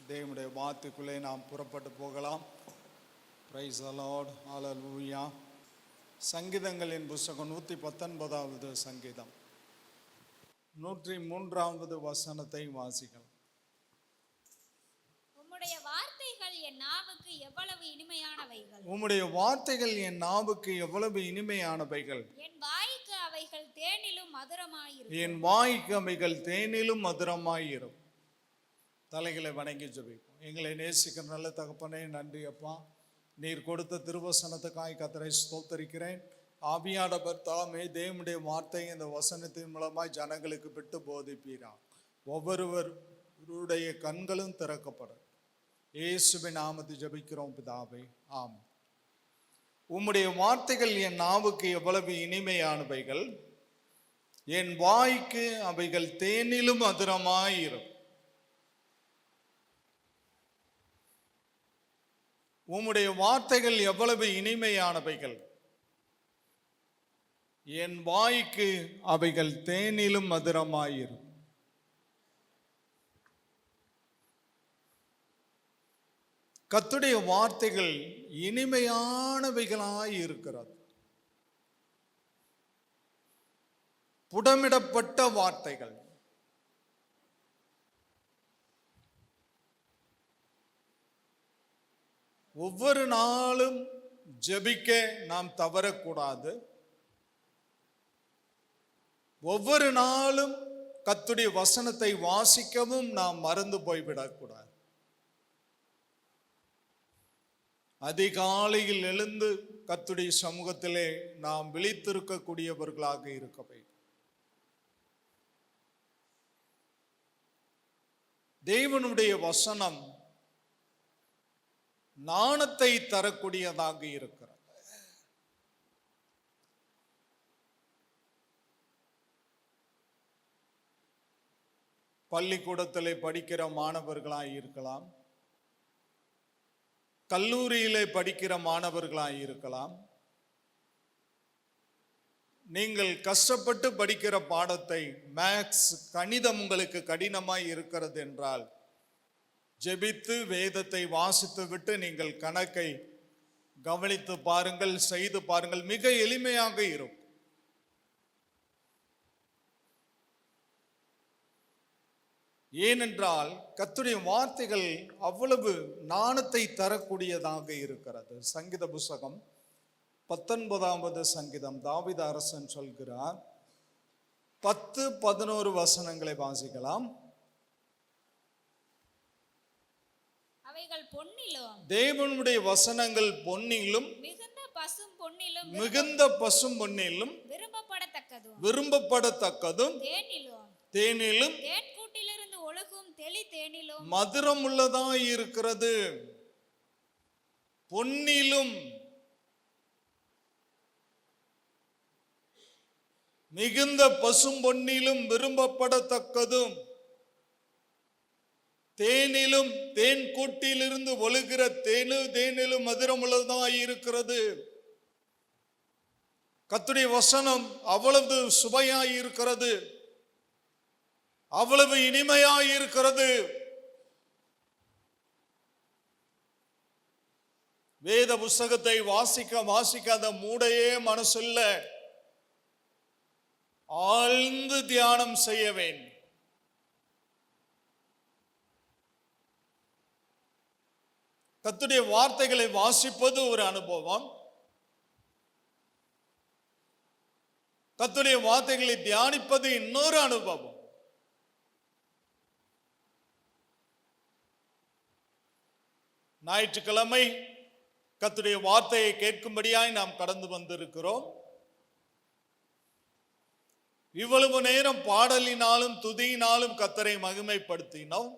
தேவனுடைய வார்த்தைக்குள்ளே நாம் புறப்பட்டு போகலாம். பிரைஸ் தி லார்ட், ஹல்லேலூயா. சங்கீதங்களின் புத்தகம் 119வது சங்கீதம் 103வது வசனத்தை வாசிக்கலாம். உம்முடைய வார்த்தைகள் என் நாவுக்கு எவ்வளவு இனிமையானவைகள். உம்முடைய வார்த்தைகள் என் நாவுக்கு எவ்வளவு இனிமையானவைகள். என் வாய்க்கு அவைகள் தேனிலும் மதுரமாயிருக்கும். என் வாய்க்கு அவைகள் தேனிலும் மதுரமாயிருக்கும். தலைகளை வணங்கி ஜெபிப்போம். எங்களை நேசிக்கிற நல்ல தகப்பனே, நன்றி அப்பா. நீர் கொடுத்த திருவசனத்துக்காய் கர்த்தரை ஸ்தோத்தரிக்கிறேன். ஆவியானவர் தாமே தேவனுடைய வார்த்தை இந்த வசனத்தின் மூலமாய் ஜனங்களுக்கு விட்டு போதிப்பீரா. ஒவ்வொருவருடைய கண்களும் திறக்கப்படும். இயேசுவின் நாமத்தில் ஜெபிக்கிறோம் பிதாவே, ஆமென். உம்முடைய வார்த்தைகள் என் நாவுக்கு எவ்வளவு இனிமையானவைகள், என் வாய்க்கு அவைகள் தேனிலும் மதுரமாயிரும். உம்முடைய வார்த்தைகள் எவ்வளவு இனிமையானவைகள், என் வாய்க்கு அவைகள் தேனிலும் மதுரமாயிரும். கர்த்தருடைய வார்த்தைகள் இனிமையானவைகளாய் இருக்கிறது. புடமிடப்பட்ட வார்த்தைகள். ஒவ்வொரு நாளும் ஜெபிக்க நாம் தவறக்கூடாது. ஒவ்வொரு நாளும் கர்த்தருடைய வசனத்தை வாசிக்கவும் நாம் மறந்து போய்விடக்கூடாது. அதிகாலையில் எழுந்து கர்த்தருடைய சமூகத்திலே நாம் விழித்திருக்கக்கூடியவர்களாக இருக்க வேண்டும். தேவனுடைய வசனம் ஞானத்தை தரக்கூடியதாக இருக்கிறது. பள்ளிக்கூடத்திலே படிக்கிற மாணவர்களாய் இருக்கலாம், கல்லூரியிலே படிக்கிற மாணவர்களாய் இருக்கலாம். நீங்கள் கஷ்டப்பட்டு படிக்கிற பாடத்தை, மேக்ஸ் கணிதம் உங்களுக்கு கடினமாய் இருக்கிறது என்றால், ஜெபித்து வேதத்தை வாசித்து விட்டு நீங்கள் கணக்கை கவனித்து பாருங்கள், செய்து பாருங்கள். மிக எளிமையாக இருக்கும். ஏனென்றால் கர்த்தருடைய வார்த்தைகள் அவ்வளவு ஞானத்தை தரக்கூடியதாக இருக்கிறது. சங்கீத புத்தகம் 19வது சங்கீதம் தாவீது அரசன் சொல்கிறார். 10-11 வசனங்களை வாசிக்கலாம். அவைகள் பொன்னிலும், தேவனுடைய வசனங்கள் பொன்னிலும், மிகுந்த பசும் பொன்னிலும் விரும்பப்படத்தக்கதும் தேனிலும் தேன்கூட்டிலிருந்து ஒழுகும் தெளி தேனிலும் மதுரம் உள்ளதாய் இருக்கிறது. பொன்னிலும் மிகுந்த பசும் பொன்னிலும் விரும்பப்படத்தக்கதும் தேனிலும் தேன் கூட்டிலிருந்து ஒழுகிற தேனிலும் மதுரம் உள்ளதாய் இருக்கிறது. கர்த்தருடைய வசனம் அவ்வளவு சுவையாய் இருக்கிறது, அவ்வளவு இனிமையாய் இருக்கிறது. வேத புஸ்தகத்தை வாசிக்காத மூடையே மனசுல ஆழ்ந்து தியானம் செய்ய வேண்டும். கர்த்தருடைய வார்த்தைகளை வாசிப்பது ஒரு அனுபவம், கர்த்தருடைய வார்த்தைகளை தியானிப்பது இன்னொரு அனுபவம். ஞாயிற்றுக்கிழமை கர்த்தருடைய வார்த்தையை கேட்கும்படியாய் நாம் கடந்து வந்திருக்கிறோம். இவ்வளவு நேரம் பாடலினாலும் துதியினாலும் கர்த்தரை மகிமைப்படுத்தினோம்.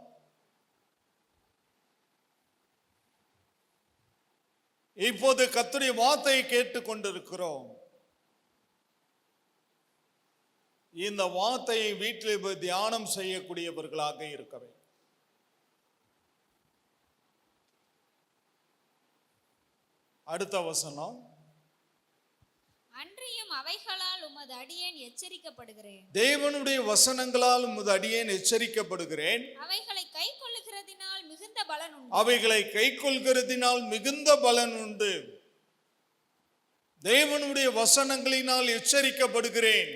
இப்போது கர்த்தருடைய வார்த்தையை கேட்டுக் கொண்டிருக்கிறோம். இந்த வார்த்தையை வீட்டில் தியானம் செய்யக்கூடியவர்களாக இருக்க வேண்டும். அடுத்த வசனம். அன்றியும் அவைகளால் உமது அடியேன் எச்சரிக்கப்படுகிறேன். தேவனுடைய வசனங்களால் உமது அடியேன் எச்சரிக்கப்படுகிறேன். அவைகளை கைக்கொள்ளுகிறதினால் மிகுந்த பலன் உண்டு. அவைகளை கைக்கொள்கிறதினால் மிகுந்த பலன் உண்டு. தேவனுடைய வசனங்களினால் எச்சரிக்கப்படுகிறேன்.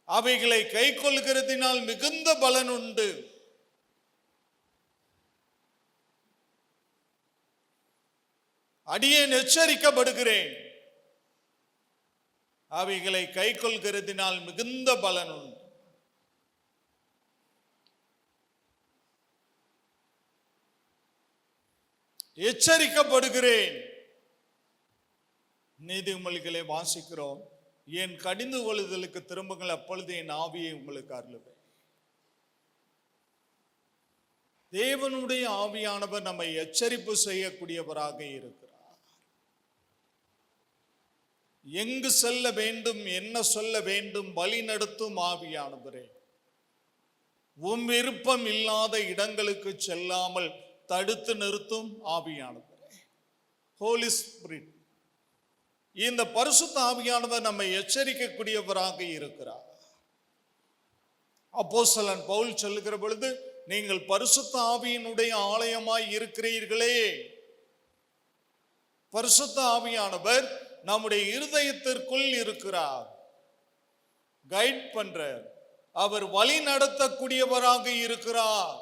அவைகளை கைக்கொள்கிறதினால் மிகுந்த பலன் உண்டு. அடியேன் எச்சரிக்கப்படுகிறேன். அவைகளை கைக்கொள்கிறதினால் மிகுந்த பலன் உண்டு. எச்சரிக்கப்படுகிறேன். நீதிமொழிகளை வாசிக்கிறோம். என் கடிந்து கொள்ளுதலுக்கு திரும்புங்கள், அப்பொழுது என் ஆவியை உங்களுக்கு அருளுவேன். தேவனுடைய ஆவியானவர் நம்மை எச்சரிப்பு செய்யக்கூடியவராக இருக்கிறார். எங்கு செல்ல வேண்டும், என்ன சொல்ல வேண்டும், வழி நடத்தும் ஆவியானவரே. உம் விருப்பம் இல்லாத இடங்களுக்கு செல்லாமல் தடுத்து நிறுத்தும் ஆவியானவரே. ஹோலி ஸ்பிரிட். இந்த பரிசுத்த ஆவியானவர் நம்மை எச்சரிக்கக்கூடியவராக இருக்கிறார். அப்போஸ்தலன் பவுல் சொல்லுகிற பொழுது, நீங்கள் பரிசுத்த ஆவியினுடைய ஆலயமாய் இருக்கிறீர்களே. பரிசுத்த ஆவியானவர் நம்முடைய இருதயத்திற்குள் இருக்கிறார். கைட் பண்றார். அவர் வழி நடத்தக்கூடியவராக இருக்கிறார்.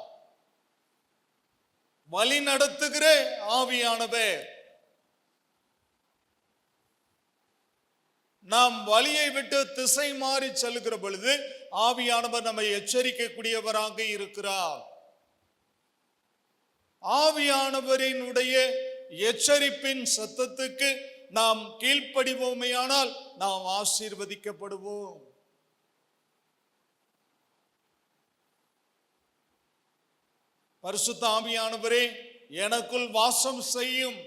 வழி நடத்துகிற ஆவியானவர். நாம் வழியை விட்டு திசை மாறி செல்லுகிற பொழுது ஆவியானவர் நம்மை எச்சரிக்கக்கூடியவராக இருக்கிறார். ஆவியானவரினுடைய எச்சரிப்பின் சத்தத்துக்கு நாம் கீழ்ப்படிவோமேயானால் நாம் ஆசீர்வதிக்கப்படுவோம். பரிசுத்த ஆவியானவரே, எனக்குள் வாசம் செய்யும்.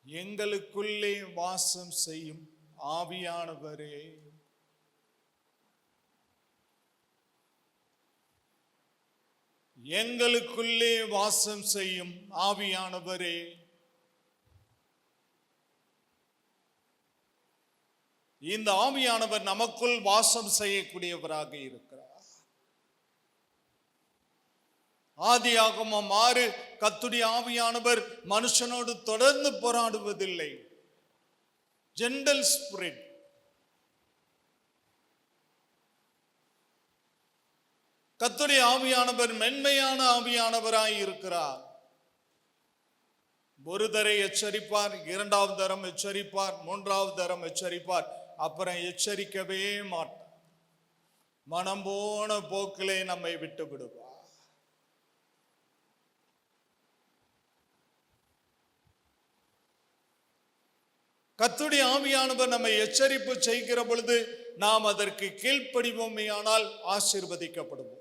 எங்களுக்குள்ளே வாசம் செய்யும் ஆவியானவரே. எங்களுக்குள்ளே வாசம் செய்யும் ஆவியானவரே. இந்த ஆவியானவர் நமக்குள் வாசம் செய்யக்கூடியவராக இருக்கிறார். ஆதியாகமம் 6 கர்த்தருடைய ஆவியானவர் மனுஷனோடு தொடர்ந்து போராடுவதில்லை. Gentle spirit. கர்த்தருடைய ஆவியானவர் மென்மையான ஆவியானவராய் இருக்கிறார். ஒரு தரை எச்சரிப்பார், இரண்டாவது தரம் எச்சரிப்பார், மூன்றாவது தரம் எச்சரிப்பார், அப்புறம் எச்சரிக்கவே மாட்டார். மனம் போன போக்கிலே நம்மை விட்டு விடுவார். கர்த்தருடைய ஆவியானவர் நம்மை எச்சரிப்பு செய்கிற பொழுது நாம் அதற்கு கீழ்ப்படிவோமேயானால் ஆசீர்வதிக்கப்படுவோம்.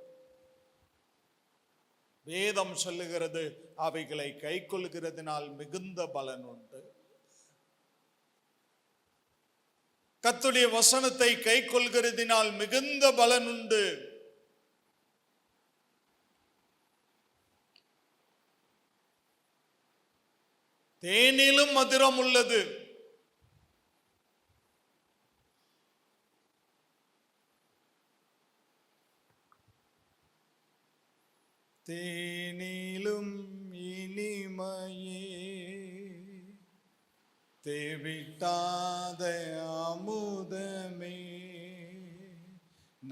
வேதம் சொல்லுகிறது, அவைகளை கைக்கொள்கிறதினால் மிகுந்த பலன் உண்டு. கர்த்தருடைய வசனத்தை கைக்கொள்கிறதினால் மிகுந்த பலன் உண்டு. தேனிலும் மதுரம் உள்ளது. தேனிலும் இனிமையே தேவிட்டாத அமுதமே,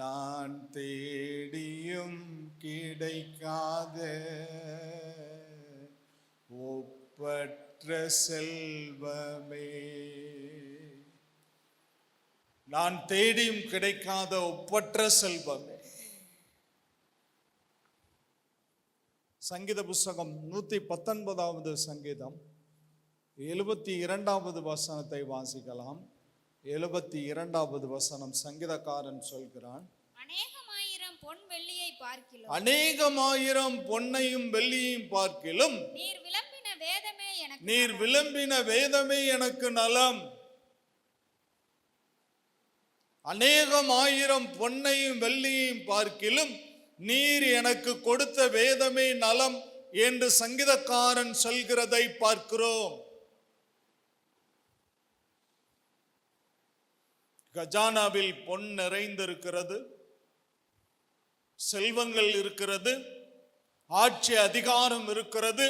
நான் தேடியும் கிடைக்காத ஒப்பற்ற செல்வமே. நான் தேடியும் கிடைக்காத ஒப்பற்ற செல்வமே. சங்கீத புஸ்தகம் 119வது சங்கீதம் 72வது வசனத்தை வாசிக்கலாம். 72வது வசனம் சங்கீதக்காரன் சொல்கிறான், அநேகமாயிரம் பொன் வெள்ளியை பார்க்கிலும், அநேகமாயிரம் பொன்னையும் வெள்ளியையும் பார்க்கிலும் நீர் விளம்பின வேதமே எனக்கு, நீர் விளம்பின வேதமே எனக்கு நலம். அநேகமாயிரம் பொன்னையும் வெள்ளியையும் பார்க்கிலும் நீர் எனக்கு கொடுத்த வேதமே நலம் என்று சங்கீதக்காரன் சொல்கிறதை பார்க்கிறோம். கஜானாவில் பொன் நிறைந்திருக்கிறது. செல்வங்கள் இருக்கிறது, ஆட்சி அதிகாரம் இருக்கிறது.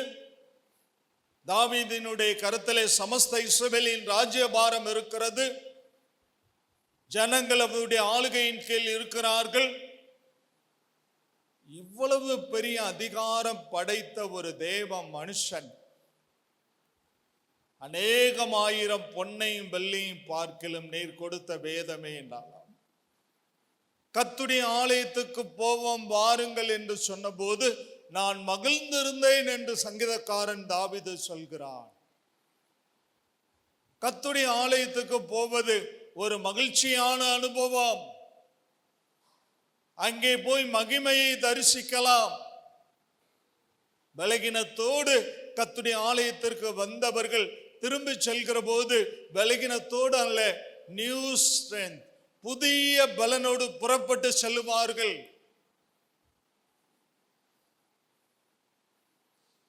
தாவீதினுடைய கருத்திலே சமஸ்த இஸ்ரவேலின் ராஜ்யபாரம் இருக்கிறது. ஜனங்கள் அவருடைய ஆளுகையின் கீழ் இருக்கிறார்கள். இவ்வளவு பெரிய அதிகாரம் படைத்த ஒரு தேவ மனுஷன் அநேகமாயிரம் பொன்னையும் வெள்ளியும் பார்க்கிலும் நீர் கொடுத்த வேதமே என்றார். கர்த்தருடைய ஆலயத்துக்கு போவோம் வாருங்கள் என்று சொன்னபோது நான் மகிழ்ந்திருந்தேன் என்று சங்கீதக்காரன் தாவீது சொல்கிறான். கர்த்தருடைய ஆலயத்துக்கு போவது ஒரு மகிழ்ச்சியான அனுபவம். அங்கே போய் மகிமையை தரிசிக்கலாம். பலகீனத்தோடு கர்த்தருடைய ஆலயத்திற்கு வந்தவர்கள் திரும்பி செல்கிற போது பலகீனத்தோடு அல்ல, நியூ ஸ்ட்ரென்த், புதிய பலனோடு புறப்பட்டு செல்லுவார்கள்.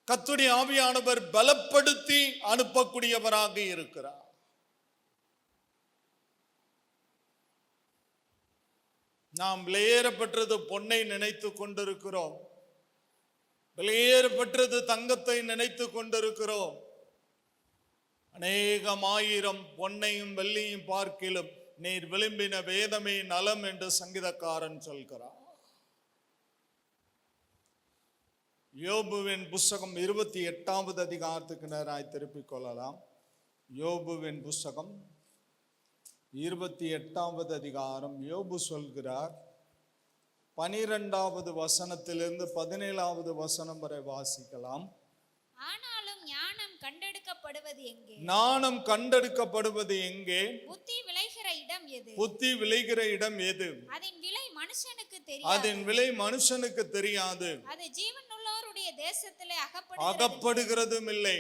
கர்த்தருடைய ஆவியானவர் பலப்படுத்தி அனுப்பக்கூடியவராக இருக்கிறார். நாம் விலையேறப்பட்டது பொன்னை நினைத்து கொண்டிருக்கிறோம், விலையேறப்பட்டது தங்கத்தை நினைத்து கொண்டிருக்கிறோம். அநேகமாயிரம் பொன்னையும் வெள்ளியும் பார்க்கிலும் நீர் விரும்பின வேதமே நலம் என்று சங்கீதக்காரன் சொல்கிறார். யோபுவின் புஸ்தகம் 28வது அதிகாரத்துக்கு நேராய் திருப்பிக் கொள்ளலாம். யோபுவின் புஸ்தகம் 28வது அதிகாரம். யோபு சொல்கிறார், 12வது வசனத்திலிருந்து 17வது வசனம் வரை வாசிக்கலாம். ஆனாலும் ஞானம் கண்டெடுக்கப்படுவது எங்கே? ஞானம் கண்டெடுக்கப்படுவது எங்கே? புத்தி விளைகிற இடம் எது? புத்தி விளைகிற இடம் எது? அதன் விலை மனுஷனுக்கு தெரியாது. அதன் விலை மனுஷனுக்கு தெரியாது. அது ஜீவனுள்ளோருடைய தேசத்திலே அகப்படுகிறதும் இல்லை.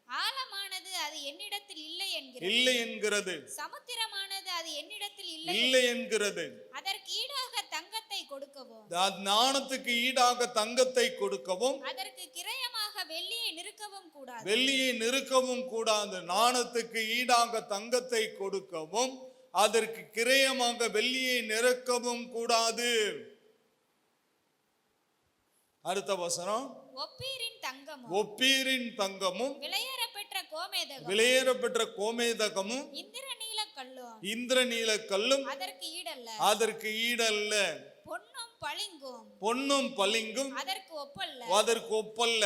ஆழமானது அது என்னிடத்தில் இல்லை என்கிறது. சமுத்திரமானது அது என்னிடத்தில் இல்லை என்கிறது. அதற்கு ஈடாக தங்கத்தை கொடுக்கவும், ஞானத்துக்கு ஈடாக தங்கத்தை கொடுக்கவும், அதற்கு கிரயமாக வெள்ளியை நிறுக்கவும் கூடாது. வெள்ளியை நிறுக்கவும் கூடாது. ஞானத்துக்கு ஈடாக தங்கத்தை கொடுக்கவும், அதற்கு கிரயமாக வெள்ளியை நிறுக்கவும் கூடாது. அடுத்த வசனம், ஒப்பீரின் தங்கமும் விலையேறப்பெற்ற கோமேதகமும் இந்திரநீல கல்லும் அதற்கு ஈடல்ல. பொன்னும் பளிங்கும் அதற்கு ஒப்பல்ல.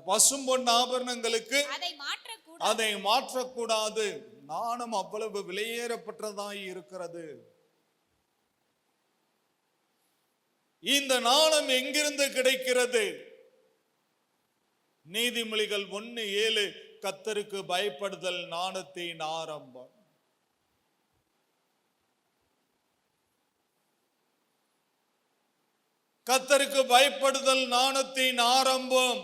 பசும் பொன் ஆபரணங்களுக்கு அதை மாற்றக்கூடாது. நாணம் அவ்வளவு விலையேறப்பட்டதாய் இருக்கிறது. இந்த நாணம் எங்கிருந்து கிடைக்கிறது? நீதிமொழிகள் 1:7, கர்த்தருக்கு பயப்படுதல் நாணத்தின் ஆரம்பம். கர்த்தருக்கு பயப்படுதல் நாணத்தின் ஆரம்பம்.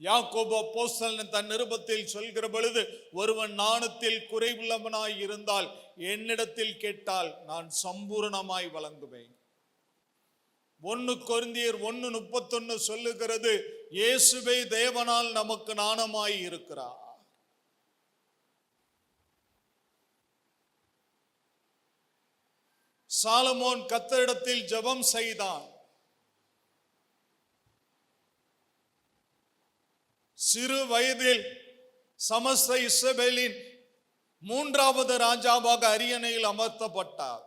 யாக்கோபு அப்போஸ்தலன் தன் நிருபத்தில் சொல்கிற பொழுது, ஒருவன் நாணத்தில் குறைவுள்ளவனாய் இருந்தால் என்னிடத்தில் கேட்டால் நான் சம்பூரணமாய் வழங்குவேன். 1 கொரிந்தியர் 1:31 சொல்லுகிறது, இயேசுவே தேவனால் நமக்கு நாணமாய் இருக்கிறார். சாலமோன் கர்த்தரிடத்தில் ஜெபம் செய்தான். சிறு வயதில் சமஸ்த இஸ்ரவேலின் 3வது ராஜாவாக அரியணையில் அமர்த்தப்பட்டார்.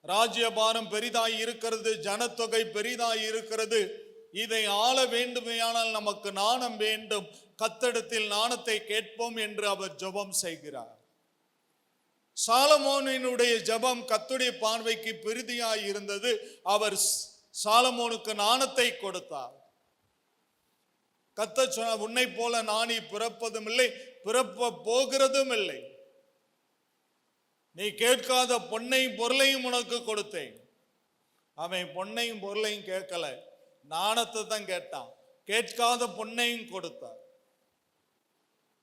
ராஜ்யபாரம் பெரிதாய் இருக்கிறது, ஜனத்தொகை பெரிதாய் இருக்கிறது. இதை ஆள வேண்டுமையானால் நமக்கு நாணம் வேண்டும். கர்த்தரிடத்தில் நாணத்தை கேட்போம் என்று அவர் ஜெபம் செய்கிறார். சாலமோனினுடைய ஜெபம் கர்த்தருடைய பார்வைக்கு பிரீதியாய் இருந்தது. அவர் சாலமோனுக்கு நாணத்தை கொடுத்தார். கர்த்தர் சொன்னார், உன்னை போல நாணி பிறப்பதும் இல்லை, பிறப்ப போகிறதும் இல்லை. நீ கேட்காத பொன்னையும் பொருளையும் உனக்கு கொடுத்தேன். அவன் பொன்னையும் பொருளையும் கேட்கல, நாணத்தை தான் கேட்டான். கேட்காத பொன்னையும் கொடுத்தார்.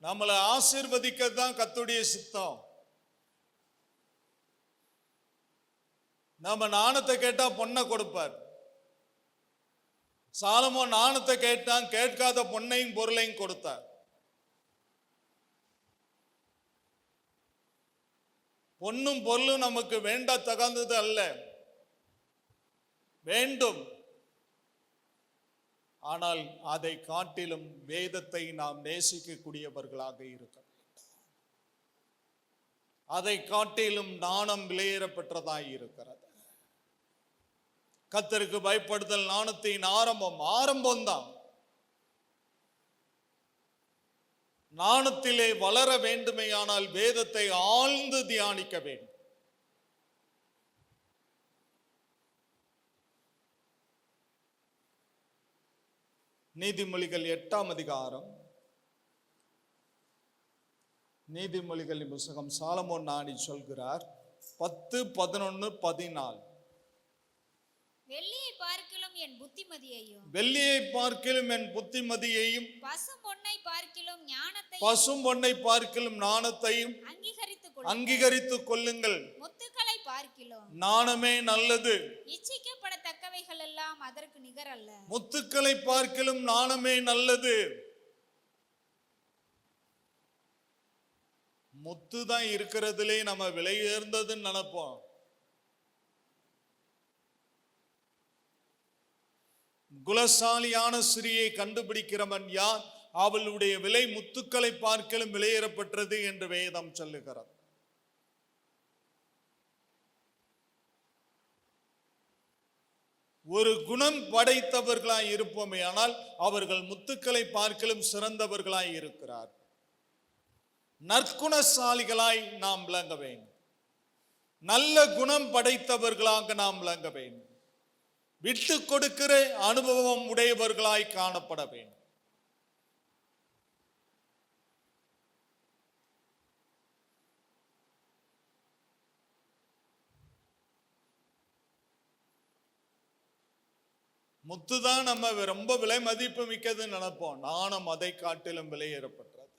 நம்மளை ஆசீர்வதிக்க தான் கர்த்தருடைய சித்தம். நம்ம நாணத்தை கேட்டா பொன்னை கொடுப்பார். சாலமோன் நாணத்தை கேட்டான், கேட்காத பொன்னையும் பொருளையும் கொடுத்தார். பொன்னும் பொருளும் நமக்கு வேண்ட தகுந்தது அல்ல, வேண்டும். ஆனால் அதை காட்டிலும் வேதத்தை நாம் நேசிக்கக்கூடியவர்களாக இருக்க வேண்டும். அதை காட்டிலும் நாணம் விலையேறப்பெற்றதாய் இருக்கிறது. கர்த்தருக்கு பயப்படுதல் நாணத்தின் ஆரம்பம்தான். நாணத்திலே வளர வேண்டுமேயானால் வேதத்தை ஆழ்ந்து தியானிக்க வேண்டும். நீதிமொழிகள் 8ஆம் அதிகாரம், நீதிமொழிகளின் புத்தகம் சாலமோன் ஞானி சொல்கிறார் 10, 11, 14. வெள்ளியை பார்க்கிலும் என் புத்திமதியையும், வெள்ளியை பார்க்கிலும் என் புத்திமதியையும், பசும் பொன்னை பார்க்கிலும் ஞானத்தையும், பசும் பொன்னை பார்க்கிலும் நாணத்தையும் அங்கீகரித்துக் கொள்ளுங்கள். முத்துக்களை பார்க்கிலும் நாணமே நல்லது, இச்சிக்கப்படத்தக்கவைகள் எல்லாம் அதற்கு நிகரல்ல. முத்துக்களை பார்க்கிலும் நாணமே நல்லது. முத்து தான் இருக்கிறதுலே நம்ம விலை உயர்ந்ததுன்னு நினைப்போம். குலசாலியான ஸ்திரியை கண்டுபிடிக்கிறவன் யார்? அவளுடைய விலை முத்துக்களை பார்க்கிலும் விலையேறப்பட்டது என்று வேதம் சொல்லுகிறது. ஒரு குணம் படைத்தவர்களாய் இருப்போமே ஆனால் அவர்கள் முத்துக்களை பார்க்கிலும் சிறந்தவர்களாய் இருக்கிறார். நற்குணசாலிகளாய் நாம் விளங்க வேண்டும். நல்ல குணம் படைத்தவர்களாக நாம் விளங்க வேண்டும். விட்டு கொடுக்கிற அனுபவம் உடையவர்களாய் காணப்பட வேண்டும். முத்துதான் நம்ம ரொம்ப விலை மதிப்பு மிக்கதுன்னு நினைப்போம். நாணம் அதை காட்டிலும் விலையேறப்பட்டது.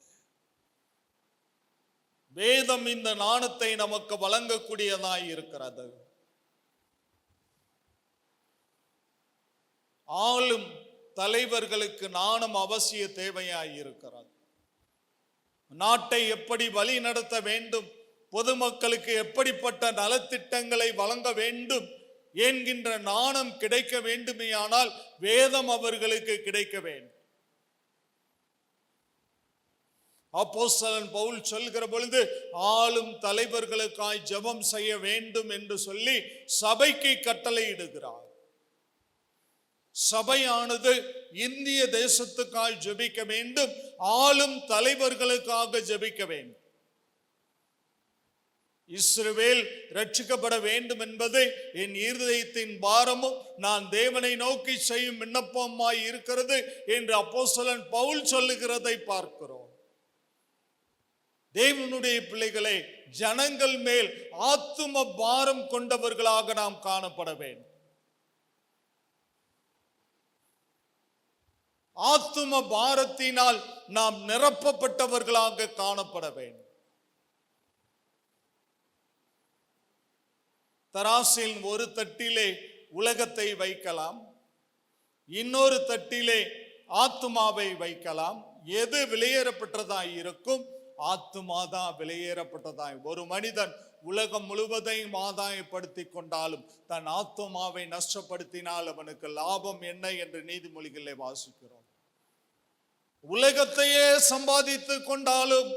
வேதம் இந்த நாணத்தை நமக்கு வழங்கக்கூடியதாய் இருக்கிறது. ஆளும் தலைவர்களுக்கு நாணம் அவசிய தேவையாய் இருக்கிறது. நாட்டை எப்படி வழி நடத்த வேண்டும், பொதுமக்களுக்கு எப்படிப்பட்ட நலத்திட்டங்களை வழங்க வேண்டும் என்கின்ற நாணம் கிடைக்க வேண்டுமேயானால் வேதம் அவர்களுக்கு கிடைக்க வேண்டும். அப்போஸ்தலன் பவுல் சொல்கிற பொழுது ஆளும் தலைவர்களுக்காய் ஜெபம் செய்ய வேண்டும் என்று சொல்லி சபைக்கு கட்டளையிடுகிறார். சபையானது இந்திய தேசத்துக்காய் ஜெபிக்க வேண்டும், ஆளும் தலைவர்களுக்காக ஜெபிக்க வேண்டும். இஸ்ரவேல் ரட்சிக்கப்பட வேண்டும் என்பது என் இருதயத்தின் பாரமும் நான் தேவனை நோக்கி செய்யும் விண்ணப்பமாய் இருக்கிறது என்று அப்போஸ்தலன் பவுல் சொல்லுகிறதை பார்க்கிறோம். தேவனுடைய பிள்ளைகளை ஜனங்கள் மேல் ஆத்தும பாரம் கொண்டவர்களாக நாம் காணப்பட வேண்டும். ஆத்தும பாரத்தினால் நாம் நிரப்பப்பட்டவர்களாக காணப்பட வேண்டும். தராசில் ஒரு தட்டிலே உலகத்தை வைக்கலாம், இன்னொரு தட்டிலே ஆத்துமாவை வைக்கலாம். எது விலையேறப்பட்டதாய் இருக்கும்? ஆத்துமாதான் விலையேறப்பட்டதாய். ஒரு மனிதன் உலகம் முழுவதையும் ஆதாயப்படுத்தி கொண்டாலும் தன் ஆத்துமாவை நஷ்டப்படுத்தினால் அவனுக்கு லாபம் என்ன என்று நீதிமொழிகளை வாசிக்கிறோம். உலகத்தையே சம்பாதித்து கொண்டாலும்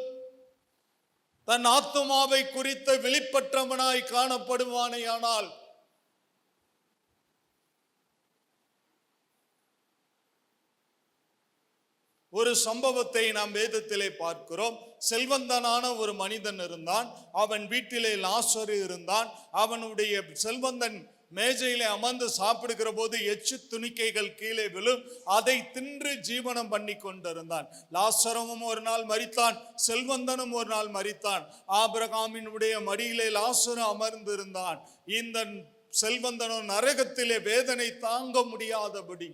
தன் ஆத்துமாவை குறித்த வெளிப்பற்றவனாய் காணப்படுவானேயானால் ஒரு சம்பவத்தை நாம் வேதத்திலே பார்க்கிறோம். செல்வந்தனான ஒரு மனிதன் இருந்தான். அவன் வீட்டிலே லாசரு இருந்தான். அவனுடைய செல்வந்தன் மேஜையிலே அமர்ந்து சாப்பிடுகிற போது எச்சு துணிக்கைகள் கீழே விழும். அதை தின்று ஜீவனம் பண்ணி கொண்டிருந்தான். லாசரமும் ஒரு நாள் மரித்தான், செல்வந்தனும் ஒரு நாள் மரித்தான். ஆபிரகாமினுடைய மடியிலே லாசரு அமர்ந்திருந்தான். இந்த செல்வந்தனோ நரகத்திலே வேதனை தாங்க முடியாதபடி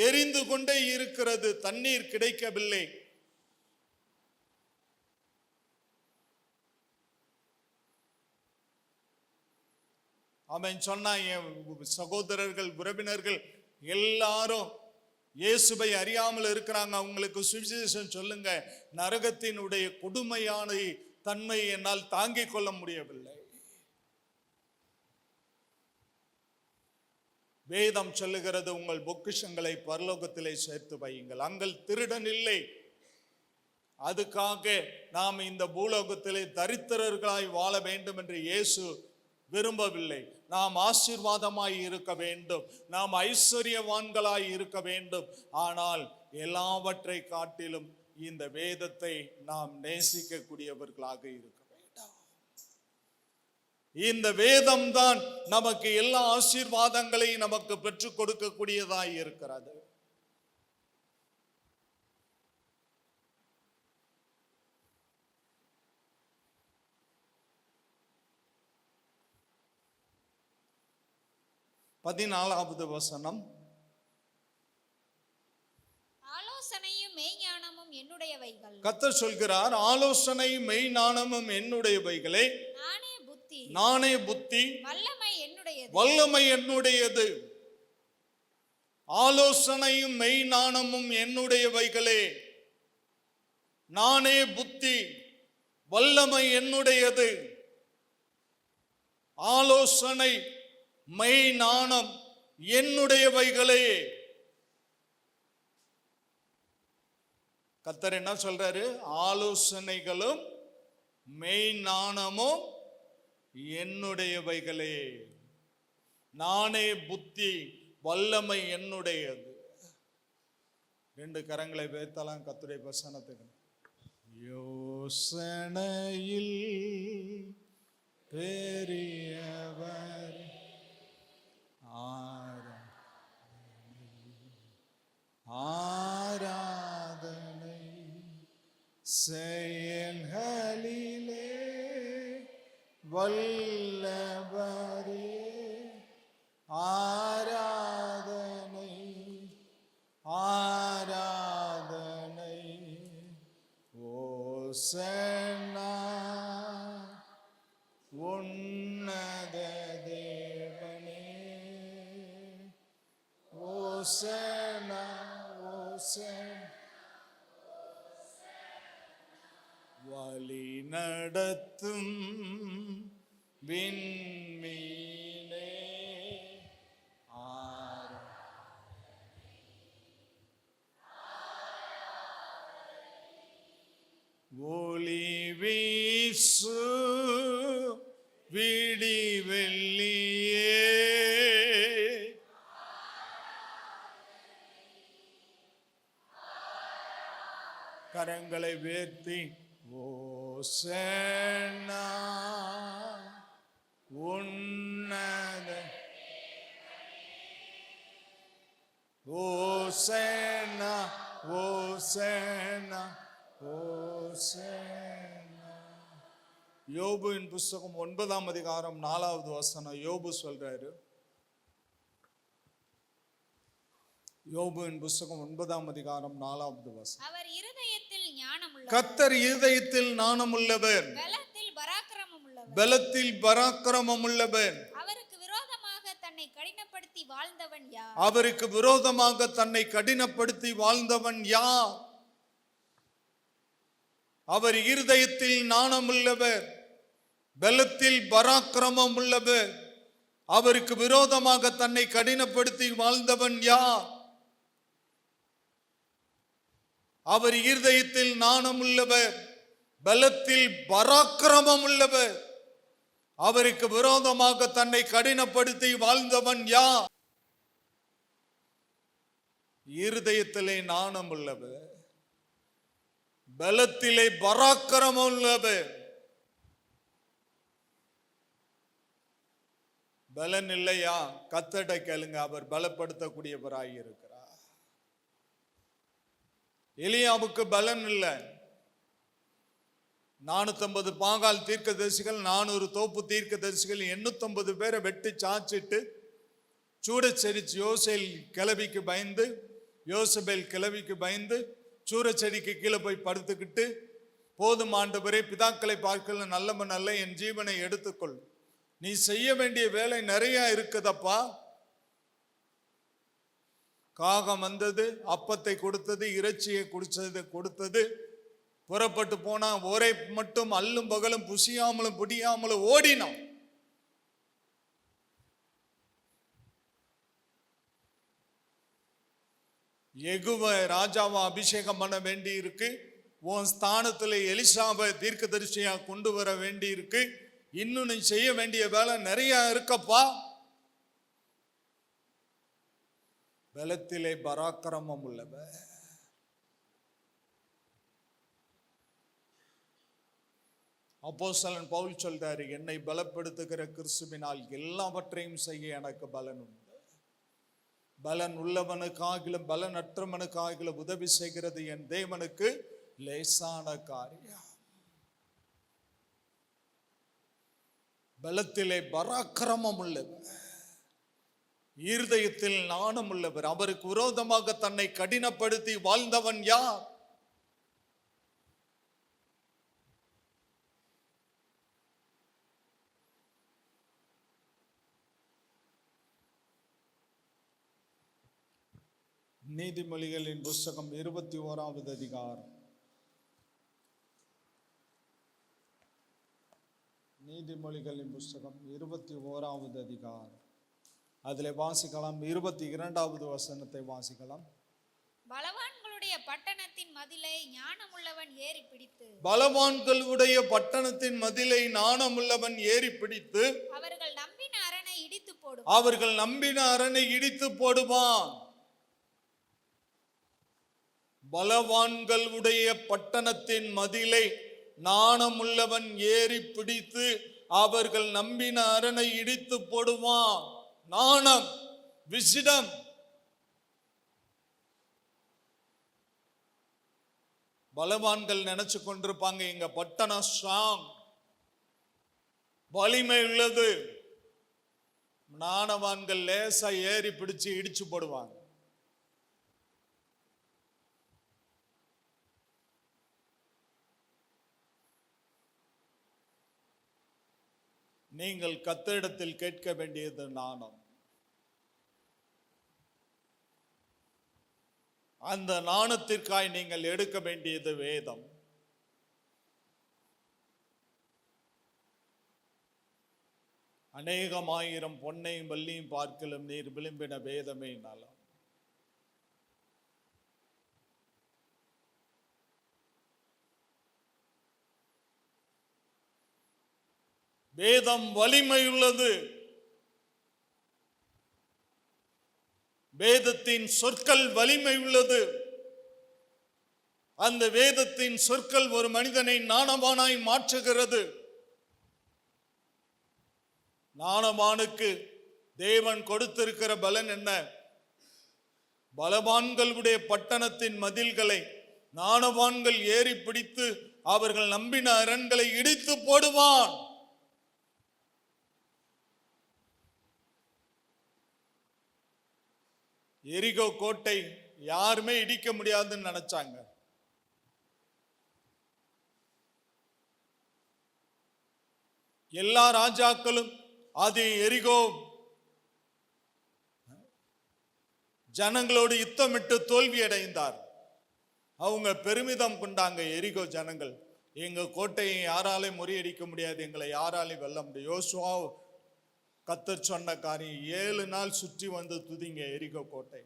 எரிந்து கொண்டே இருக்கிறது. தண்ணீர் கிடைக்கவில்லை. அவன் சொன்னான், என் சகோதரர்கள் உறவினர்கள் எல்லாரும் இயேசுவை அறியாமல் இருக்கிறாங்க, அவங்களுக்கு சுவிசேஷம் சொல்லுங்க. நரகத்தினுடைய கொடுமையான தன்மை என்னால் தாங்கிக் கொள்ள முடியவில்லை. வேதம் சொல்லுகிறது, உங்கள் பொக்கிஷங்களை பரலோகத்திலே சேர்த்து வையுங்கள், அங்கள் திருடன் இல்லை. அதுக்காக நாம் இந்த பூலோகத்திலே தரித்திரர்களாய் வாழ வேண்டும் என்று இயேசு விரும்பவில்லை. நாம் ஆசீர்வாதமாய் இருக்க வேண்டும், நாம் ஐஸ்வர்யவான்களாய் இருக்க வேண்டும். ஆனால் எல்லாவற்றை காட்டிலும் இந்த வேதத்தை நாம் நேசிக்கக்கூடியவர்களாக இருக்க வேண்டும். இந்த வேதம் தான் நமக்கு எல்லா ஆசீர்வாதங்களையும் நமக்கு பெற்றுக் கொடுக்கக்கூடியதாய் இருக்கிறது. பதினாலாவது வசனம். ஆலோசனையும் மெய்ஞானமும் என்னுடையவைகள். கர்த்தர் சொல்கிறார், ஆலோசனையும் மெய்ஞானமும் என்னுடையவைகளே. நானே புத்தி வல்லமை என்னுடையது. ஆலோசனையும் மெய்ஞானமும் என்னுடையவைகளே. நானே புத்தி வல்லமை என்னுடையது. ஆலோசனை மெய்ஞானம் என்னுடையவைகளே. கர்த்தர் என்ன சொல்றாரு? ஆலோசனைகளும் மெய்ஞானமும் என்னுடையவைகளே. நானே புத்தி வல்லமை என்னுடையது. 2 கரங்களை வைத்தலாம் கர்த்தருடைய வசனத்துக்கு. யோசனையில் பெரியவர் ஆராதனை செயல்களிலே வல்லவரே. ஆராதனை ஆராதனை ஓசன்னா உன்னத தேவனே. ஓசன்னா வழி நடத்தும் விண்மீனே. ஒளி வீசு விடி வெள்ளியே. கரங்களை உயர்த்தி ஓசன்னா உன்னத ஓசன்னா ஓசன்னா ஓசன்னா. யோபுவின் புஸ்தகம் 9ஆம் அதிகாரம் 4வது வசனம். யோபு சொல்றாரு, யோபுவின் புஸ்தகம் 9ஆம் அதிகாரம் 4வது வசனம். அவர் இருதயத்தில் ஞானம் உள்ளவர். கர்த்தர் இருதயத்தில் ஞானம் உள்ளவர், பலத்தில் பராக்கிரமம் உள்ளவர். அவருக்கு விரோதமாக தன்னை கடினப்படுத்தி வாழ்ந்தவன் யார்? அவருக்கு விரோதமாக தன்னை கடினப்படுத்தி வாழ்ந்தவன் யார்? அவர் இருதயத்தில் ஞானம் உள்ளவர், பலத்தில் பராக்கிரமம் உள்ளவர். அவருக்கு விரோதமாக தன்னை கடினப்படுத்தி வாழ்ந்தவன் யார்? அவர் இருதயத்தில் ஞானம் உள்ளவர், பலத்தில் பராக்கிரமம் உள்ளவர். அவருக்கு விரோதமாக தன்னை கடினப்படுத்தி வாழ்ந்தவன் யார்? இருதயத்திலே ஞானம் உள்ளவர், பலத்திலே பராக்கிரமம் உள்ளவர். பலன் இல்லையா? கர்த்தரை கேளுங்க, அவர் பலப்படுத்தக்கூடியவராய் இருக்கிறார். எலியாவுக்கு பலன் இல்லை. 450 பாகால் தீர்க்கதரிசிகள், 400 தோப்பு தீர்க்கதரிசிகள், 850 பேரை வெட்டி சாச்சிட்டு சூடச்செடி யோசபேல் கிளவிக்கு பயந்து சூரச்செடிக்கு கீழே போய் படுத்துக்கிட்டு, போதும் ஆண்டவரே, பிதாக்களை பார்க்கல நல்லவன் அல்ல, என் ஜீவனை எடுத்துக்கொள், நீ செய்ய வேண்டிய வேலை நிறைய இருக்குதப்பா, காகம் வந்தது, அப்பத்தை கொடுத்தது, இறைச்சியை கொடுத்தது. புறப்பட்டு போனா, ஒரே மட்டும் அல்லும் பகலும் புசியாமலும் புடியாமலும் ஓடினான். எகுவ ராஜாவை அபிஷேகம் பண்ண வேண்டி இருக்கு. உன் ஸ்தானத்துல எலிசாவை தீர்க்கதரிசியா கொண்டு வர வேண்டி இருக்கு. இன்னும் நீ செய்ய வேண்டிய வேலை நிறைய இருக்கப்பா. பலத்திலே பராக்கிரமம் உள்ளவர். அப்போஸ்தலன் பவுல் சொல்றாரு, என்னை பலப்படுத்துகிற கிறிஸ்துவினால் எல்லாவற்றையும் செய்ய எனக்கு பலன் உண்டு. பலன் உள்ளவனுக்காகிலும் பலனற்றவனுக்காகிலும் உதவி செய்கிறது என் தேவனுக்கு லேசான காரியம். பலத்திலே பராக்கிரமம் உள்ளவர், இருதயத்தில் நாணம் உள்ளவர். அவருக்கு விரோதமாக தன்னை கடினப்படுத்தி வாழ்ந்தவன் யார்? நீதிமொழிகளின் புஸ்தகம் 21வது அதிகாரம். நீதிமொழிகளின் புஸ்தகம் 21வது அதிகாரம். அதில் வாசிக்கலாம். 22வது வசனத்தை வாசிக்கலாம். பலவான்களுடைய பட்டணத்தின் மதிலை ஞானமுள்ளவன் ஏறி பிடித்து, பலவான்களுடைய பட்டணத்தின் மதிலை ஞானமுள்ளவன் ஏறி பிடித்து, அவர்கள் நம்பின அரணை இடித்து போடுவான். அவர்கள் நம்பின அரணை இடித்து போடுவான். பலவான்களுடைய பட்டணத்தின் மதிலை நாணமுள்ளவன் ஏறி பிடித்து அவர்கள் நம்பின அரணை இடித்து போடுவான். நாணம், விசிடம். பலவான்கள் நினைச்சு கொண்டிருப்பாங்க, எங்க பட்டணம் ஸ்ட்ராங், வலிமை உள்ளது. நாணவான்கள் லேசா ஏறி பிடிச்சு இடிச்சு போடுவாங்க. நீங்கள் கர்த்தரிடத்தில் கேட்க வேண்டியது நாணம். அந்த நாணத்திற்காய் நீங்கள் எடுக்க வேண்டியது வேதம். அநேகமாயிரம் பொன்னையும் வெள்ளியும் பார்க்கலும் நீர் விளிம்பின வேதமே நலம். வேதம் வலிமை உள்ளது. வேதத்தின் சொற்கள் வலிமை உள்ளது. அந்த வேதத்தின் சொற்கள் ஒரு மனிதனை நாணவானாய் மாற்றுகிறது. நாணவானுக்கு தேவன் கொடுத்திருக்கிற பலன் என்ன? பலவான்களுடைய பட்டணத்தின் மதில்களை நாணவான்கள் ஏறி பிடித்து அவர்கள் நம்பின அரண்களை இடித்து போடுவான். எரிகோ கோட்டை யாருமே இடிக்க முடியாதுன்னு நினைச்சாங்க. எல்லா ராஜாக்களும் அது எரிகோ ஜனங்களோடு யுத்தமிட்டு தோல்வி அடைந்தார். அவங்க பெருமிதம் கொண்டாங்க. எரிகோ ஜனங்கள், எங்க கோட்டையை யாராலையும் முறியடிக்க முடியாது, எங்களை யாராலையும் வெல்ல முடியும். யோசுவா கர்த்தர் சொன்ன காரியம், 7 நாள் சுற்றி வந்து துதிங்க எரிகோ கோட்டை.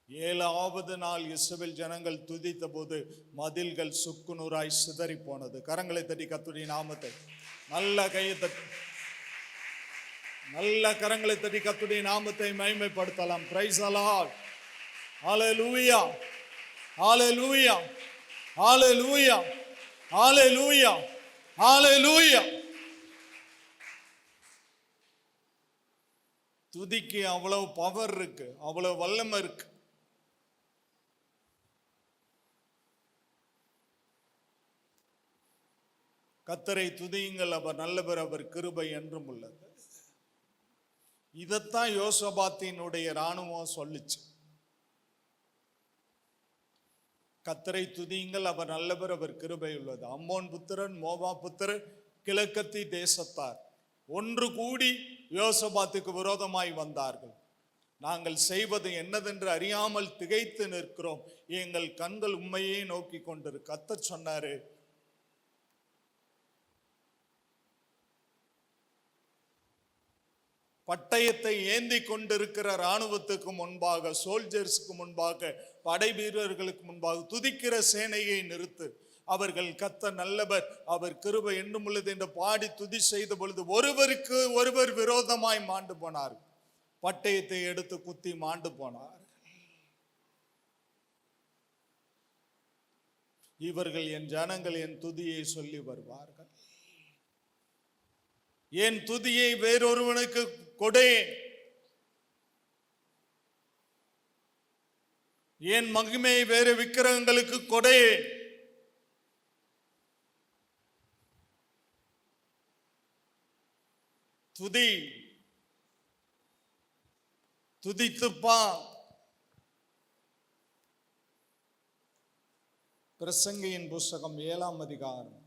7வது நாள் இஸ்ரவேல் ஜனங்கள் துதித்த போது மதில்கள் சுக்குநூறாய் சிதறி போனது. கரங்களை தட்டி கர்த்தருடைய நாமத்தை நல்ல கையை தட்டி, நல்ல கரங்களை தட்டி கர்த்தருடைய நாமத்தை மகிமைப்படுத்தலாம். Praise the Lord. ஹalleluya, ஹalleluya, ஹalleluya, ஹalleluya, ஹalleluya. துதிக்கு அவ்வளவு பவர் இருக்கு, அவ்வளவு வல்லமை இருக்கு. கர்த்தரை துதியுங்கள், அவர் நல்லவர், அவர் கிருபை என்றும் உள்ளது. இதைத்தான் யோசபாத்தினுடைய இராணுவம் சொல்லுச்சு. கர்த்தரை துதியுங்கள், அவர் நல்லவர், அவர் கிருபை உள்ளது. அம்மோன் புத்திரன், மோவா புத்திரன், கிழக்கத்தி தேசத்தார் ஒன்று கூடி யோசபாத்துக்கு விரோதமாய் வந்தார்கள். நாங்கள் செய்வது என்னதென்று அறியாமல் திகைத்து நிற்கிறோம். எங்கள் கண்கள் உண்மையே நோக்கி கொண்டிருக்கு. கர்த்தர் சொன்னாரு, பட்டயத்தை ஏந்தி கொண்டிருக்கிற இராணுவத்துக்கு முன்பாக, சோல்ஜர்ஸ்க்கு முன்பாக, படை வீரர்களுக்கு முன்பாக துதிக்கிற சேனையை நிறுத்து. அவர்கள் கர்த்தர் நல்லவர், அவர் கிருபை என்னும் உள்ளது என்று பாடி துதி செய்த பொழுது ஒருவருக்கு ஒருவர் விரோதமாய் மாண்டு போனார். பட்டயத்தை எடுத்து குத்தி மாண்டு போனார். இவர்கள் என் ஜனங்கள் என் துதியை சொல்லி வருவார்கள். என் துதியை வேறொருவனுக்கு கொடே, என் மகிமையை வேறு விக்கிரகங்களுக்கு கொடே. துதி, துதித்துப்பா. பிரசங்கியின் புஸ்தகம் 7ஆம் அதிகாரம்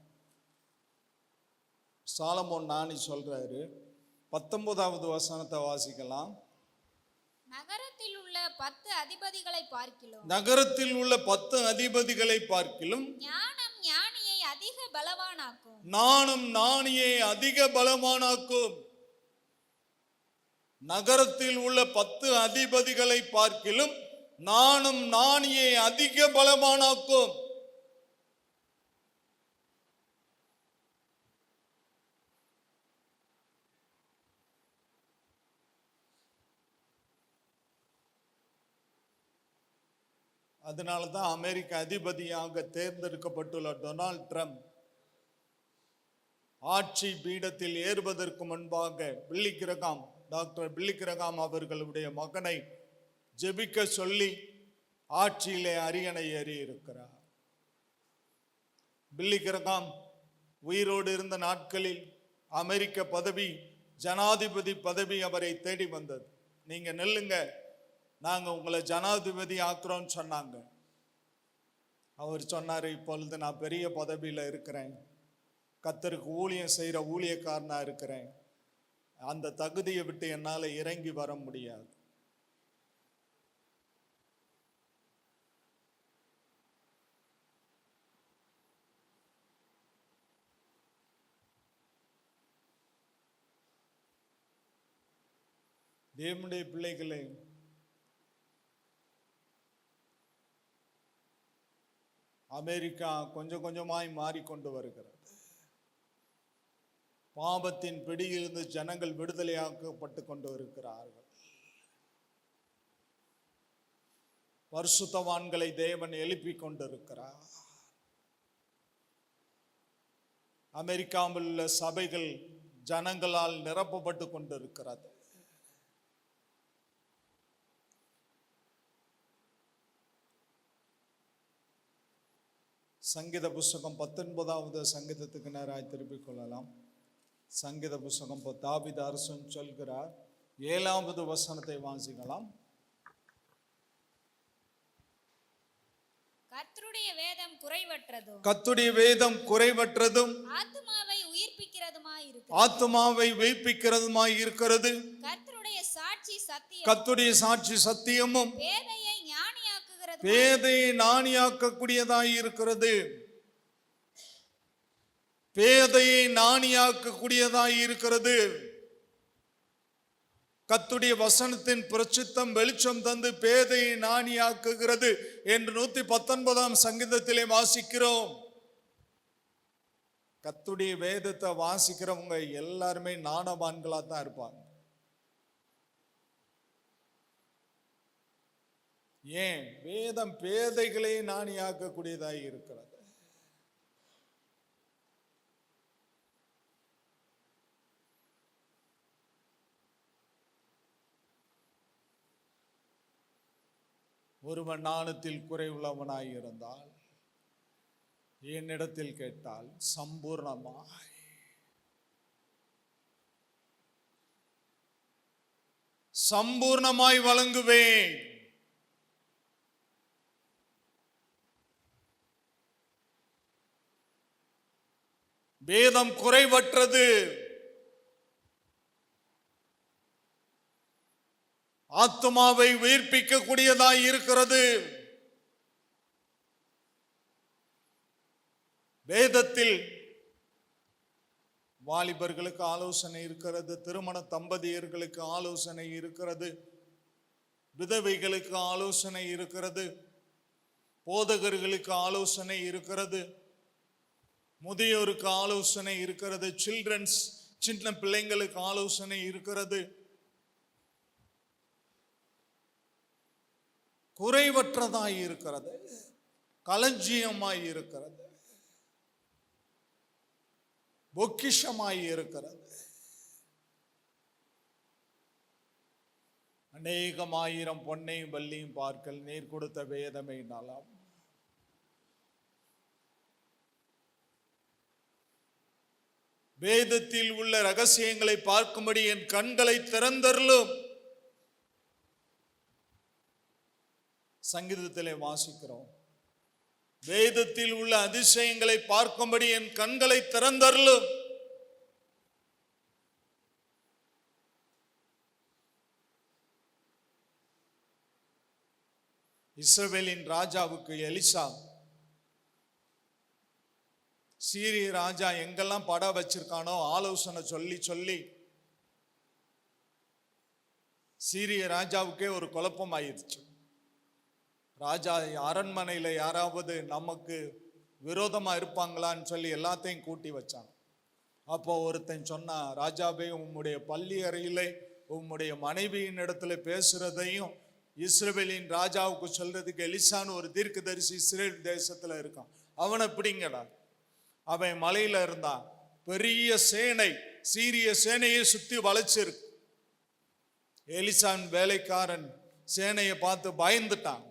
சாலமோன் ஞானி சொல்றாரு. 19வது வசனத்தை வாசிக்கலாம். நகரத்தில் உள்ள 10 அதிபதிகளை பார்க்கிலும், நகரத்தில் உள்ள 10 அதிபதிகளை பார்க்கிலும் ஞானம் ஞானியை அதிக பலவானாக்கும். நானும் ஞானியை அதிக பலவானாக்கும். நகரத்தில் உள்ள 10 அதிபதிகளை பார்க்கிலும் நானும் ஞானியை அதிக பலவானாக்கும். அதனால தான் அமெரிக்க அதிபதியாக தேர்ந்தெடுக்கப்பட்டுள்ள டொனால்ட் ட்ரம்ப் ஆட்சி பீடத்தில் ஏறுவதற்கு முன்பாக டாக்டர் பில்லி கிரகாம் அவர்களுடைய மகனை ஜெபிக்க சொல்லி ஆட்சியிலே அரியணை ஏறி இருக்கிறார். பில்லி கிரகாம் உயிரோடு இருந்த நாட்களில் அமெரிக்க பதவி, ஜனாதிபதி பதவி அவரை தேடி வந்தது. நீங்க நெல்லுங்க, நாங்க உங்களை ஜனாதிபதி ஆக்குறோம்னு சொன்னாங்க. அவர் சொன்னாரு, இப்பொழுது நான் பெரிய பதவியில் இருக்கிறேன், கர்த்தருக்கு ஊழியம் செய்கிற ஊழியக்காரனா இருக்கிறேன், அந்த தகுதியை விட்டு என்னால் இறங்கி வர முடியாது. தேவனுடைய பிள்ளைகளே, அமெரிக்கா கொஞ்சம் கொஞ்சமாய் மாறிக்கொண்டு வருகிறது. பாவத்தின் பிடியிலிருந்து ஜனங்கள் விடுதலையாக்கப்பட்டு கொண்டு இருக்கிறார்கள். பரிசுத்தவான்களை தேவன் எழுப்பிக் கொண்டிருக்கிறார். அமெரிக்காவில் உள்ள சபைகள் ஜனங்களால் நிரப்பப்பட்டு கொண்டிருக்கிறது. சங்கீத புஸ்தகம் 19வது சங்கீதத்துக்கு நேராய் திருப்பிக் கொள்ளலாம். சங்கீத புஸ்தகம் தாவீது அரசன் சொல்கிறார். 7வது வசனத்தை வாசிக்கலாம். கர்த்தருடைய வேதம் குறைவற்றதும், கர்த்தருடைய வேதம் குறைவற்றதும், ஆத்துமாவை உயிர்ப்பிக்கிறதுமாய் இருக்கிறது. ஆத்துமாவை உயிர்ப்பிக்கிறதுமாய் இருக்கிறது. கர்த்தருடைய சாட்சி சத்தியம், கர்த்தருடைய சாட்சி சத்தியமும், பேதையை ஞானியாக்குகிறது, பேதையை ஞானியாக்கக்கூடியதாய் இருக்கிறது. பேதையை ஞானியாக்கக்கூடியதாய் இருக்கிறது. கர்த்தருடைய வசனத்தின் பிரசித்தம் வெளிச்சம் தந்து பேதையை ஞானியாக்குகிறது என்று 119ஆம் சங்கீதத்திலே வாசிக்கிறோம். கர்த்தருடைய வேதத்தை வாசிக்கிறவங்க எல்லாருமே ஞானவான்களா தான் இருப்பாங்க. ஏன்? வேதம் பேதைகளை ஞானியாக்கக்கூடியதாய் இருக்கிறது. ஒருவன் ஞானத்தில் குறைவுள்ளவனாய் இருந்தால் என்னிடத்தில் கேட்டால் சம்பூர்ணமாய் வழங்குவேன். வேதம் குறைவற்றது, ஆத்துமாவை உயிர்ப்பிக்க கூடியதாய் இருக்கிறது. வேதத்தில் வாலிபர்களுக்கு ஆலோசனை இருக்கிறது, திருமண தம்பதியர்களுக்கு ஆலோசனை இருக்கிறது, விதவைகளுக்கு ஆலோசனை இருக்கிறது, போதகர்களுக்கு ஆலோசனை இருக்கிறது, முதியோருக்கு ஆலோசனை இருக்கிறது, சில்ட்ரன்ஸ் சின்ன பிள்ளைங்களுக்கு ஆலோசனை இருக்கிறது. குறைவற்றதாய் இருக்கிறது, களஞ்சியமாய் இருக்கிறது, பொக்கிஷமாய் இருக்கிறது. அநேகமாயிரம் பொன்னையும் வள்ளியும் பார்க்கல் நீர் கொடுத்த வேதமை நலம். வேதத்தில் உள்ள ரகசியங்களை பார்க்கும்படி என் கண்களை திறந்தருளும். சங்கீதத்திலே வாசிக்கிறோம், வேதத்தில் உள்ள அதிசயங்களை பார்க்கும்படி என் கண்களை திறந்தருளும். இஸ்ரவேலின் ராஜாவுக்கு எலிசா, சீரிய ராஜா எங்கெல்லாம் படம் வச்சிருக்கானோ ஆலோசனை சொல்லி சொல்லி சீரிய ராஜாவுக்கே ஒரு குழப்பம் ஆயிடுச்சு. ராஜா அரண்மனையில் யாராவது நமக்கு விரோதமா இருப்பாங்களான்னு சொல்லி எல்லாத்தையும் கூட்டி வச்சான். அப்போ ஒருத்தன் சொன்னா, ராஜாவே உம்முடைய பள்ளி அறையிலே உம்முடைய மனைவியின் இடத்துல பேசுறதையும் இஸ்ரவேலின் ராஜாவுக்கு சொல்றதுக்கு எலிசான்னு ஒரு தீர்க்கதரிசி இஸ்ரேல் தேசத்துல இருக்கான், அவனை பிடிங்கடா. அவன் மலையில இருந்தான், பெரிய சேனை சீரிய சேனையை சுத்தி வளைச்சிருக்கு. எலிசான் வேலைக்காரன் சேனையை பார்த்து பயந்துட்டான்.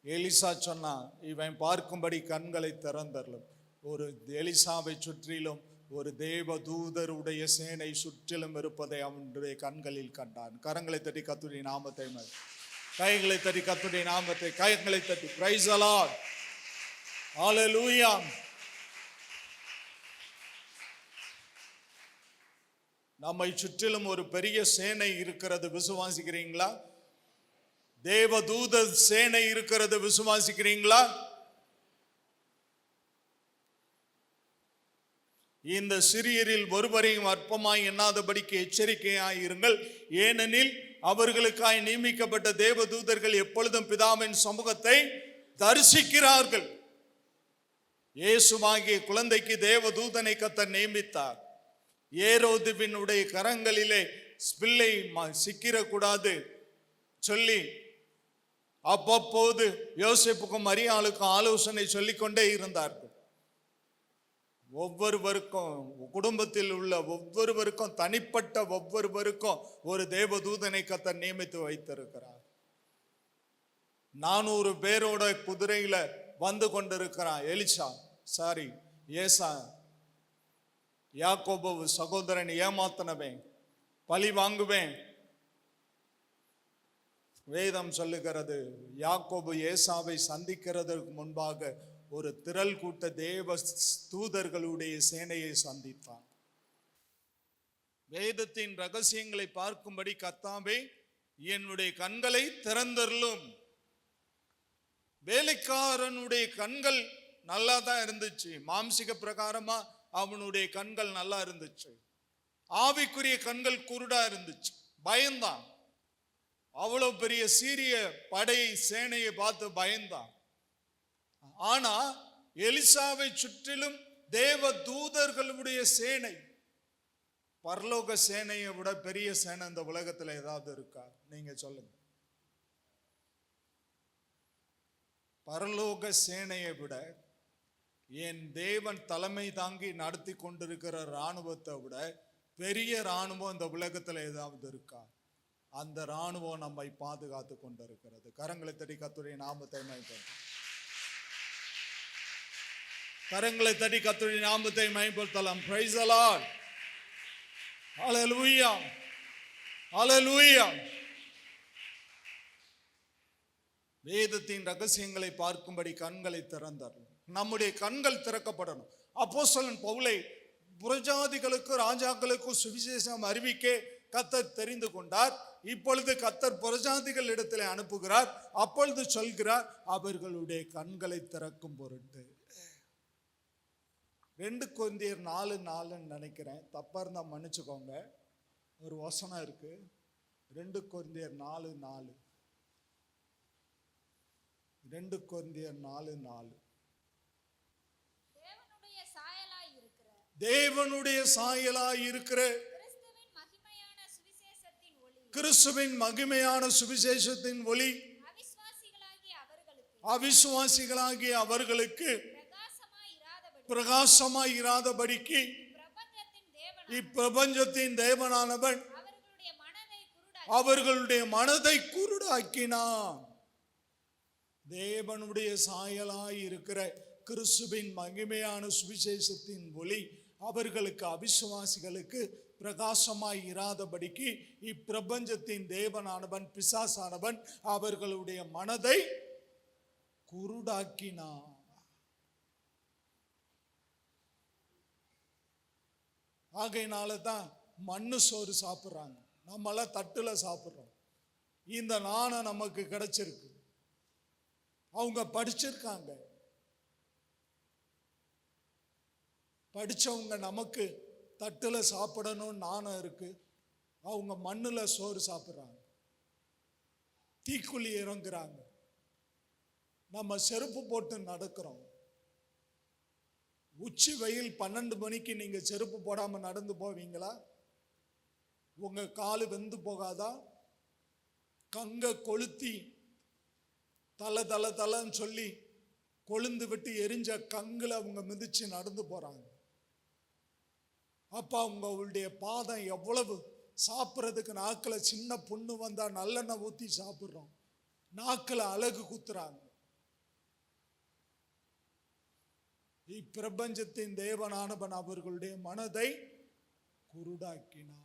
எலிசா சொன்னா, இவன் பார்க்கும்படி கண்களை திறந்தருளும். ஒரு எலிசாவை சுற்றிலும் ஒரு தேவ தூதருடைய சேனை சுற்றிலும் இருப்பதை அவனுடைய கண்களில் கண்டான். கரங்களை தட்டி கர்த்தருடைய நாமத்தை, கைகளை தட்டி கர்த்தருடைய நாமத்தை, கைகளை தட்டி பிரைஸ் தி லார்ட், ஹல்லேலூயா. நம்மை சுற்றிலும் ஒரு பெரிய சேனை இருக்கிறது, விசுவாசிக்கிறீங்களா? தேவதூத சேனை இருக்கிறது, விசுவாசிக்கிறீங்களா? இந்த சிறியரில் ஒருவரையும் அற்பமாய் எண்ணாதபடிக்கு எச்சரிக்கையாய் இருங்கள். ஏனெனில் அவர்களுக்காய் நியமிக்கப்பட்ட தேவதூதர்கள் எப்பொழுதும் பிதாவின் சமூகத்தை தரிசிக்கிறார்கள். இயேசுவாகிய குழந்தைக்கு தேவதூதனை கர்த்தர் நியமித்தார். ஏரோதுவினுடைய கரங்களிலே பிள்ளை சிக்கிரக்கூடாது சொல்லி அவ்வப்போது யோசேப்புக்கும் மரியாளுக்கும் ஆலோசனை சொல்லிக்கொண்டே இருந்தார்கள். ஒவ்வொருவருக்கும், குடும்பத்தில் உள்ள ஒவ்வொருவருக்கும், தனிப்பட்ட ஒவ்வொருவருக்கும் ஒரு தேவதூதனை கர்த்தர் நியமித்து வைத்திருக்கிறார். 400 பேரோட குதிரையில வந்து கொண்டிருக்கிறான் ஏசா. யாக்கோபு சகோதரன் ஏமாத்தினவன், பழி வாங்குவேன். வேதம் சொல்லுகிறது, யாக்கோபு ஏசாவை சந்திக்கிறதற்கு முன்பாக ஒரு திரள் கூட்ட தேவ தூதர்களுடைய சேனையை சந்தித்தான். வேதத்தின் ரகசியங்களை பார்க்கும்படி கர்த்தாவே என்னுடைய கண்களை திறந்தருளும். வேலைக்காரனுடைய கண்கள் நல்லா தான் இருந்துச்சு, மாம்சிக பிரகாரமா அவனுடைய கண்கள் நல்லா இருந்துச்சு. ஆவிக்குரிய கண்கள் குருடா இருந்துச்சு, பயந்தான். அவ்வளவு பெரிய சீரிய படை சேனையை பார்த்து பயந்தான். ஆனா எலிசாவை சுற்றிலும் தேவ தூதர்களுடைய சேனை. பரலோக சேனையை விட பெரிய சேனை இந்த உலகத்துல ஏதாவது இருக்கா? நீங்க சொல்லுங்க. பரலோக சேனையை விட, என் தேவன் தலைமை தாங்கி நடத்தி கொண்டிருக்கிற இராணுவத்தை விட பெரிய இராணுவம் இந்த உலகத்துல ஏதாவது இருக்கா? அந்த இராணுவம் நம்மை பாதுகாத்து கொண்டிருக்கிறது. கரங்களை தட்டி கர்த்தருடைய நாமத்தை மகிமைப்படுத்தும். கரங்களை தட்டி கர்த்தருடைய நாமத்தை மகிமைப்படுத்தலாம். பிரைஸ் தி லார்ட், ஹல்லேலூயா, ஹல்லேலூயா. வேதத்தின் ரகசியங்களை பார்க்கும்படி கண்களை திறந்தார். நம்முடைய கண்கள் திறக்கப்படணும். அப்போஸ்தலன் பவுலை புறஜாதிகளுக்கு ராஜாக்களுக்கு சுவிசேஷம் அறிவிக்க கர்த்தர் தெரிந்து கொண்டார். இப்பொழுது கர்த்தர் புறஜாதிகள் இடத்திலே அனுப்புகிறார். அப்பொழுது சொல்கிறார், அவர்களுடைய கண்களை திறக்கும் பொருட்டு. 2 கொரிந்தியர் 4:4 நினைக்கிறேன், தப்பா இருந்தா மன்னிச்சுக்கோங்க. ஒரு வசனம் இருக்கு, 2 கொரிந்தியர் 4:4. 2 கொரிந்தியர் 4:4. தேவனுடைய சாயலாய் இருக்கிற தேவனுடைய சாயலாய் இருக்கிற கிறிஸ்துவின் மகிமையான சுவிசேஷத்தின் ஒளி அவிசுவாசிகளாகிய அவர்களுக்கு பிரகாசமாய் பிரகாசமாய் இராதபடிக்கு இப்பிரபஞ்சத்தின் தேவனானவன் அவர்களுடைய மனதை குருடாக்கினான். தேவனுடைய சாயலாய் இருக்கிற கிறிஸ்துவின் மகிமையான சுவிசேஷத்தின் ஒளி அவர்களுக்கு அவிசுவாசிகளுக்கு பிரகாசமாய் இராதபடிக்கு இப்பிரபஞ்சத்தின் தேவனானவன் பிசாசானவன் அவர்களுடைய மனதை குருடாக்கினான். ஆகையினால தான் மண்ணு சோறு சாப்பிட்றாங்க, நம்மளாம் தட்டுல சாப்பிட்றோம். இந்த நாணம் நமக்கு கிடைச்சிருக்கு. அவங்க படிச்சிருக்காங்க, படிச்சவங்க நமக்கு தட்டுல சாப்பிடணும் நாணம் இருக்கு. அவங்க மண்ணுல சோறு சாப்பிட்றாங்க, தீக்குழி இறங்குறாங்க. நம்ம செருப்பு போட்டு நடக்கிறோம். உச்சி வெயில் 12 மணிக்கு நீங்க செருப்பு போடாம நடந்து போவீங்களா? உங்க காலு வெந்து போகாதா? கங்க கொளுத்தி தலை தலை தலைன்னு சொல்லி கொழுந்து விட்டு எரிஞ்ச கங்குல அவங்க மிதிச்சு நடந்து போறாங்க. அப்ப அவங்களுடைய பாதம் எவ்வளவு, சாப்பிட்றதுக்கு நாக்குல சின்ன புண்ணு வந்தா நல்லெண்ணெய் ஊத்தி சாப்பிட்றோம், நாக்குல அழகு குத்துறாங்க. இப்பிரபஞ்சத்தின் தேவனானவன் அவர்களுடைய மனதை குருடாக்கினார்.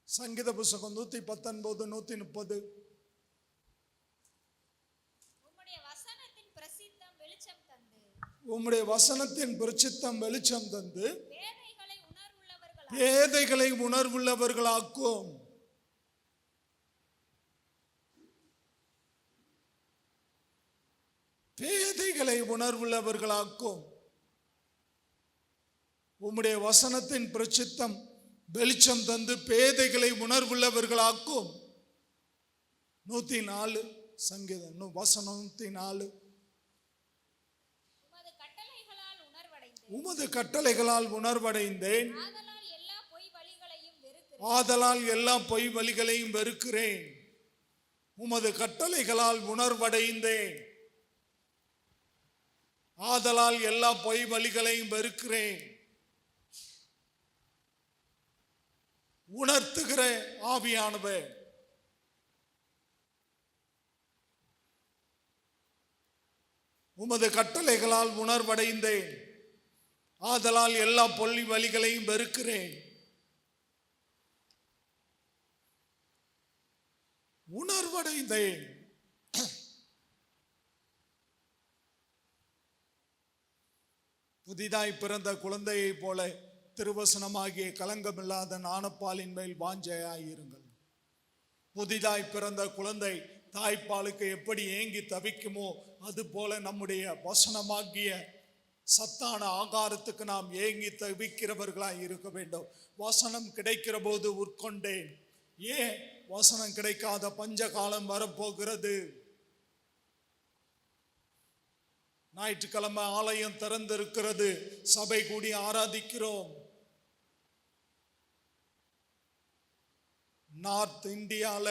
சங்கீத புஸ்தகம் 119 130. உம்முடைய வசனத்தின் பிரசித்தம் வெளிச்சம் தந்து பேதைகளை உணர்வுள்ளவர்களாக்கும். பேதைகளை உணர்வுள்ளவர்களாக்கும். உம்முடைய வசனத்தின் பிரசித்தம் வெளிச்சம் தந்து பேதைகளை உணர்வுள்ளவர்களாக்கும். 104 சங்கீதம் வசனம் 104. உமது கட்டளைகளால் உணர்வடைந்தேன், ஆதலால் எல்லா பொய் வழிகளையும் வெறுக்கிறேன். உமது கட்டளைகளால் உணர்வடைந்தேன், ஆதலால் எல்லா பொய் வழிகளையும் வெறுக்கிறேன். உணர்த்துகிற ஆவியானவர் உமது கட்டளைகளால் உணர்வடைந்தேன், ஆதலால் எல்லா பொய் வழிகளையும் வெறுக்கிறேன். உணர்வடைந்தேன். புதிதாய் பிறந்த குழந்தையை போல திருவசனமாகிய கலங்கமில்லாத ஞானப்பாலின் மேல் வாஞ்சையாயிருங்கள். புதிதாய் பிறந்த குழந்தை தாய்ப்பாலுக்கு எப்படி ஏங்கி தவிக்குமோ அது போல நம்முடைய வசனமாகிய சத்தான ஆகாரத்துக்கு நாம் ஏங்கி தவிக்கிறவர்களாய் இருக்க வேண்டும். வசனம் கிடைக்கிற போது உட்கொண்டேன். ஏன் வசனம் கிடைக்காத பஞ்ச காலம் வரப்போகிறது. ஞாயிற்றுக்கிழமை ஆலயம் திறந்திருக்கிறது, சபை கூடி ஆராதிக்கிறோம். நார்த் இந்தியால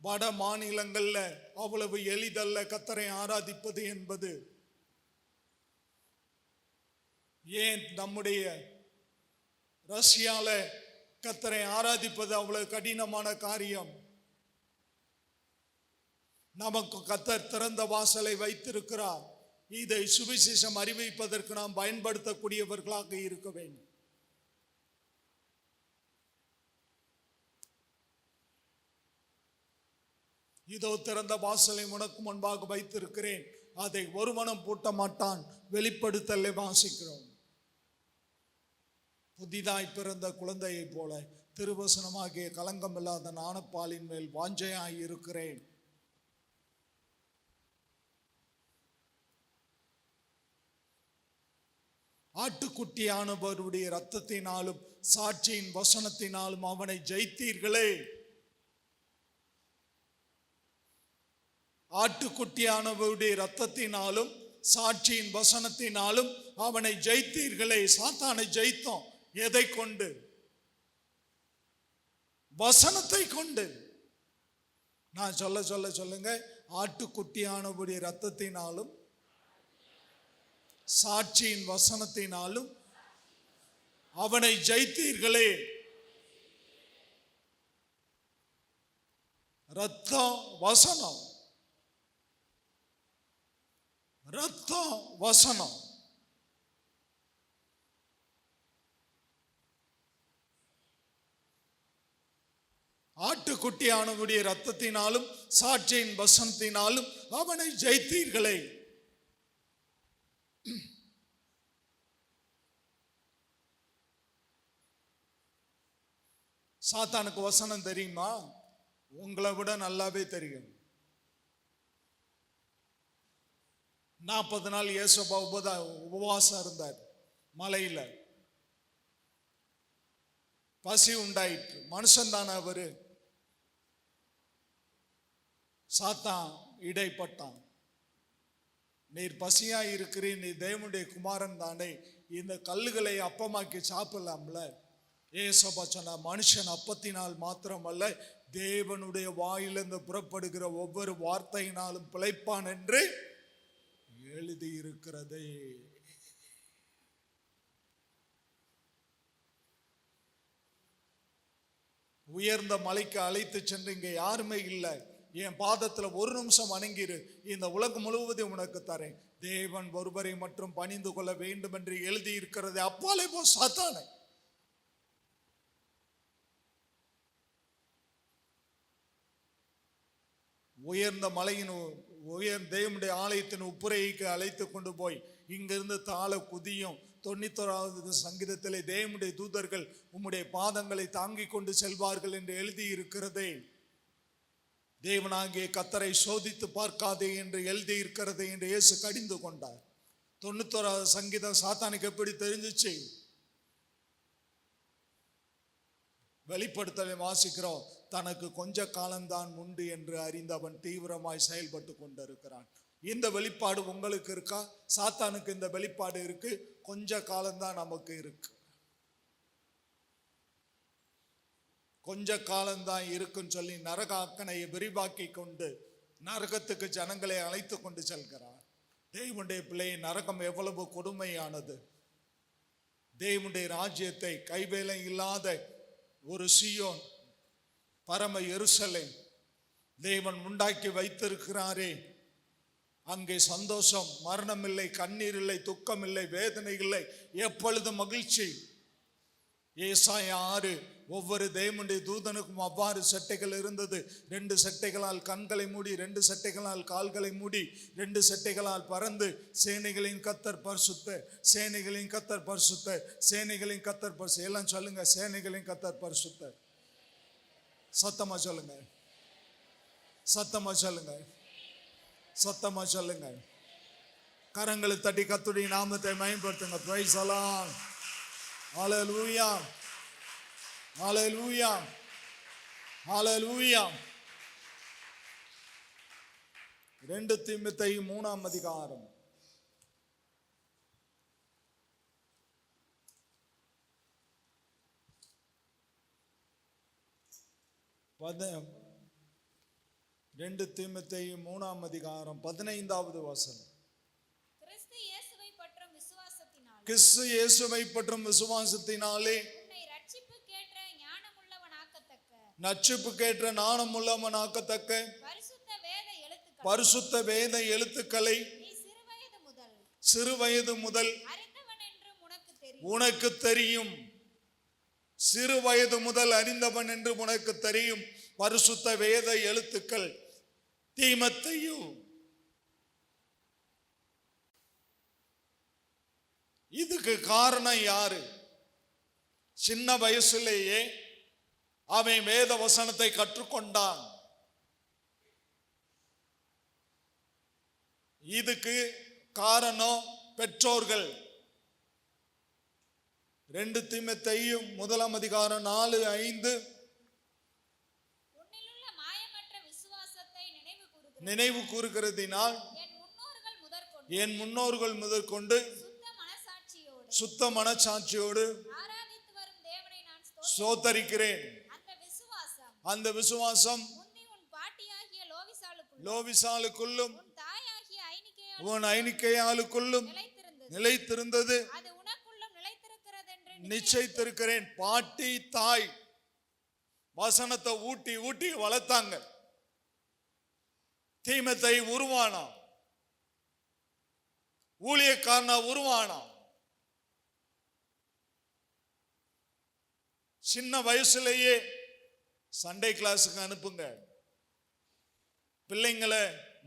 வட மாநிலங்கள்ல அவ்வளவு எளிதல்ல கர்த்தரை ஆராதிப்பது என்பது. ஏன் நம்முடைய ரஷ்யால கர்த்தரை ஆராதிப்பது அவ்வளவு கடினமான காரியம்? நமக்கு கர்த்தர் திறந்த வாசலை வைத்திருக்கிறார். இதை சுவிசேஷம் அறிவிப்பதற்கு நாம் பயன்படுத்தக்கூடியவர்களாக இருக்க வேண்டும். இதோ திறந்த வாசலை உனக்கு முன்பாக வைத்திருக்கிறேன், அதை ஒருவனும் பூட்ட மாட்டான். வெளிப்படுத்தலை வாசிக்கிறோம். புதிதாய் பிறந்த குழந்தையைப் போல திருவசனமாகிய கலங்கமில்லாத ஞானப்பாலின் மேல் வாஞ்சையாய் இருக்கிறேன். ஆட்டுக்குட்டியானவருடைய இரத்தத்தினாலும் சாட்சியின் வசனத்தினாலும் அவனை ஜெயித்தீர்களே. ஆட்டுக்குட்டியானவருடைய இரத்தத்தினாலும் சாட்சியின் வசனத்தினாலும் அவனை ஜெயித்தீர்களே. சாத்தானை ஜெயித்தோம். எதை கொண்டு? வசனத்தை கொண்டு. நான் சொல்லுங்க. ஆட்டுக்குட்டியானவருடைய இரத்தத்தினாலும் சாட்சியின் வசனத்தினாலும் அவனை ஜெயித்தீர்களே. ரத்தம் வசனம், ரத்தம் வசனம். ஆட்டுக்குட்டியானவருடைய ரத்தத்தினாலும் சாட்சியின் வசனத்தினாலும் அவனை ஜெயித்தீர்களே. சாத்தானுக்கு வசனம் தெரியுமா? உங்களை விட நல்லாவே தெரியும். 40 நாள் இயேசுபா உபவாசம் இருந்தார். மலையில பசி உண்டாயிற்று. மனுஷன் தானே அவரு. சாத்தான் இடைப்பட்டான். நீர் பசியா இருக்கிறீர், நீ தேவனுடைய குமாரன் தானே, இந்த கல்லுகளை அப்பமாக்கி சாப்பிடலாம்ல. ஏசப்பா சொன்ன, மனுஷன் அப்பத்தினால் மாத்திரமல்ல, தேவனுடைய வாயிலிருந்து புறப்படுகிற ஒவ்வொரு வார்த்தையினாலும் பிழைப்பான் என்று எழுதி இருக்கிறதே. உயர்ந்த மலைக்கு அழைத்து சென்று, இங்க யாருமே இல்லை, என் பாதத்துல ஒரு நிமிஷம் வணங்கிரு, இந்த உலகம் முழுவதும் உனக்கு தரேன், தேவன் ஒருவரை மற்றும் பணிந்து கொள்ள வேண்டும் என்று எழுதி இருக்கிறது. அப்பாலே போ சாத்தானே. உயர்ந்த மலையின் தேவனுடைய ஆலயத்தின் உப்புரைக்கு அழைத்து கொண்டு போய் இங்கிருந்து தாழ குதியும். 91வது சங்கீதத்திலே தேவனுடைய தூதர்கள் உம்முடைய பாதங்களை தாங்கிக் கொண்டு செல்வார்கள் என்று எழுதி இருக்கிறதே. தேவனாகிய கர்த்தரை சோதித்து பார்க்காதே என்று எழுதி இருக்கிறது என்று இயேசு கடிந்து கொண்டார். 91வது சங்கீதம் சாத்தானுக்கு எப்படி தெரிஞ்சிச்சு? வெளிப்படுத்தலை வாசிக்கிறோம். தனக்கு கொஞ்ச காலம்தான் உண்டு என்று அறிந்து அவன் தீவிரமாய் செயல்பட்டு கொண்டிருக்கிறான். இந்த வெளிப்பாடு உங்களுக்கு இருக்கா? சாத்தானுக்கு இந்த வெளிப்பாடு இருக்கு. கொஞ்ச காலம்தான் நமக்கு இருக்கு. கொஞ்ச காலம்தான் இருக்குன்னு சொல்லி நரக அக்கனையை விரிவாக்கி கொண்டு நரகத்துக்கு ஜனங்களை அழைத்து கொண்டு செல்கிறார். தேவனுடைய பிள்ளை, நரகம் எவ்வளவு கொடுமையானது. தேவனுடைய ராஜ்யத்தை, கைவேலை இல்லாத ஒரு சீயோன், பரம எருசலேம் தேவன் உண்டாக்கி வைத்திருக்கிறாரே. அங்கே சந்தோஷம், மரணம் இல்லை, கண்ணீர் இல்லை, துக்கம் இல்லை, வேதனை இல்லை, எப்பொழுதும் மகிழ்ச்சி. ஏசாயா 6, ஒவ்வொரு தேவனுடைய தூதனுக்கும் அவ்வாறு சட்டைகள் இருந்தது. 2 சட்டைகளால் கண்களை மூடி, 2 சட்டைகளால் கால்களை மூடி, 2 சட்டைகளால் பறந்து, சேனைகளின் கர்த்தர் பரிசுத்தர், சேனைகளின் கர்த்தர் பரிசுத்தர், சேனைகளின் கர்த்தர் பரிசுத்தர். எல்லாம் சொல்லுங்க, சேனைகளின் கர்த்தர் பரிசுத்தர். சத்தமா சொல்லுங்க, சத்தமா சொல்லுங்க, சத்தமா சொல்லுங்க. கரங்களை தட்டி கர்த்தருடைய நாமத்தை மகிமைப்படுத்துங்க. Praise the Lord. ஹalleluya, ஹalleluya, ஹalleluya. 2 தீமோத்தேயு 3ஆம் அதிகாரம் 2 தீமோத்தேயு 3ஆம் அதிகாரம் 15வது வசனம். கிறிஸ்து இயேசுவை பற்றும் விசுவாசத்தினாலே, கிறிஸ்து இயேசுவை பற்றும் விசுவாசத்தினாலே உன்னை ரட்சிப்புக்கேற்ற ஞானமுள்ளவனாக்கத்தக்க, நட்சிப்புக்கேற்ற ஞானமுள்ளவனாக்கத்தக்க பரிசுத்த வேத எழுத்துக்களை பரிசுத்த வேத எழுத்துக்களை நீ சிறுவயது முதல் சிறு வயது முதல் அறிந்தவன் என்றும் உனக்கு தெரியும். உனக்கு தெரியும். சிறு வயது முதல் அறிந்தவன் என்று உனக்கு தெரியும். பரிசுத்த வேத எழுத்துக்கள். தீமோத்தேயு, இதுக்கு காரணம் யாரு? சின்ன வயசுலேயே அவன் வேத வசனத்தை கற்றுக்கொண்டான். இதுக்கு காரணம் பெற்றோர்கள். 2 தீமோத்தேயு 1:4-5. உன்னிலுள்ள மாயமற்ற விசுவாசத்தை நினைவு கூறுகிறதினால் என் முன்னோர்கள் முதற்கொண்டு சுத்த மனசாட்சியோடு ஆராதித்து வரும் தேவனை நான் ஸ்தோத்தரிக்கிறேன். அந்த விசுவாசம் முந்தி உன் பாட்டியாகிய லோவிசாளுக்குள்ளும் உன் தாயாகிய உன் ஐனிக்கையாளுக்குள்ளும் நிலைத்திருந்தது. அது உனக்குள்ளும் நிலைத்திருக்கிறதென்று நிச்சயித்திருக்கிறேன். பாட்டி தாய் வசனத்தை ஊட்டி ஊட்டி வளர்த்தாங்க. தீமோத்தேயு உருவானா, ஊழியக்காரனா உருவானா. சின்ன வயசுலேயே சண்டே கிளாஸுக்கு அனுப்புங்க. பிள்ளைங்களை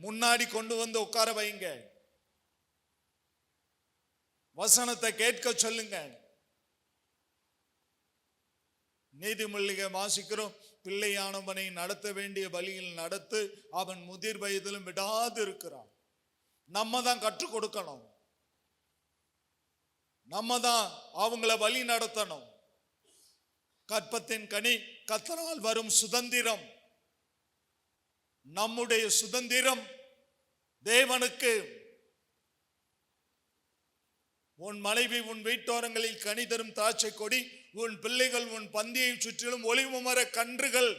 முன்னாடி கொண்டு வந்து உட்கார வைங்க. வசனத்தை கேட்க சொல்லுங்க. நீதிமொழிகளை வாசிக்கிறோம். பிள்ளையானவனை நடத்த வேண்டிய வழியில் நடத்து, அவன் முதிர் வயதிலும் விடாது இருக்கிறான். நம்ம தான் கற்றுக் கொடுக்கணும். நம்ம தான் அவங்கள வழி நடத்தணும். கற்பத்தின் கனி கர்த்தரால் வரும் சுதந்திரம். நம்முடைய சுதந்திரம் தேவனுக்கு. உன் மனைவி உன் வீட்டோரங்களில் கனி தரும் திராட்சை கொடி, உன் பிள்ளைகள் உன் பந்தியை சுற்றிலும் ஒலிவு மர கன்றுகள்.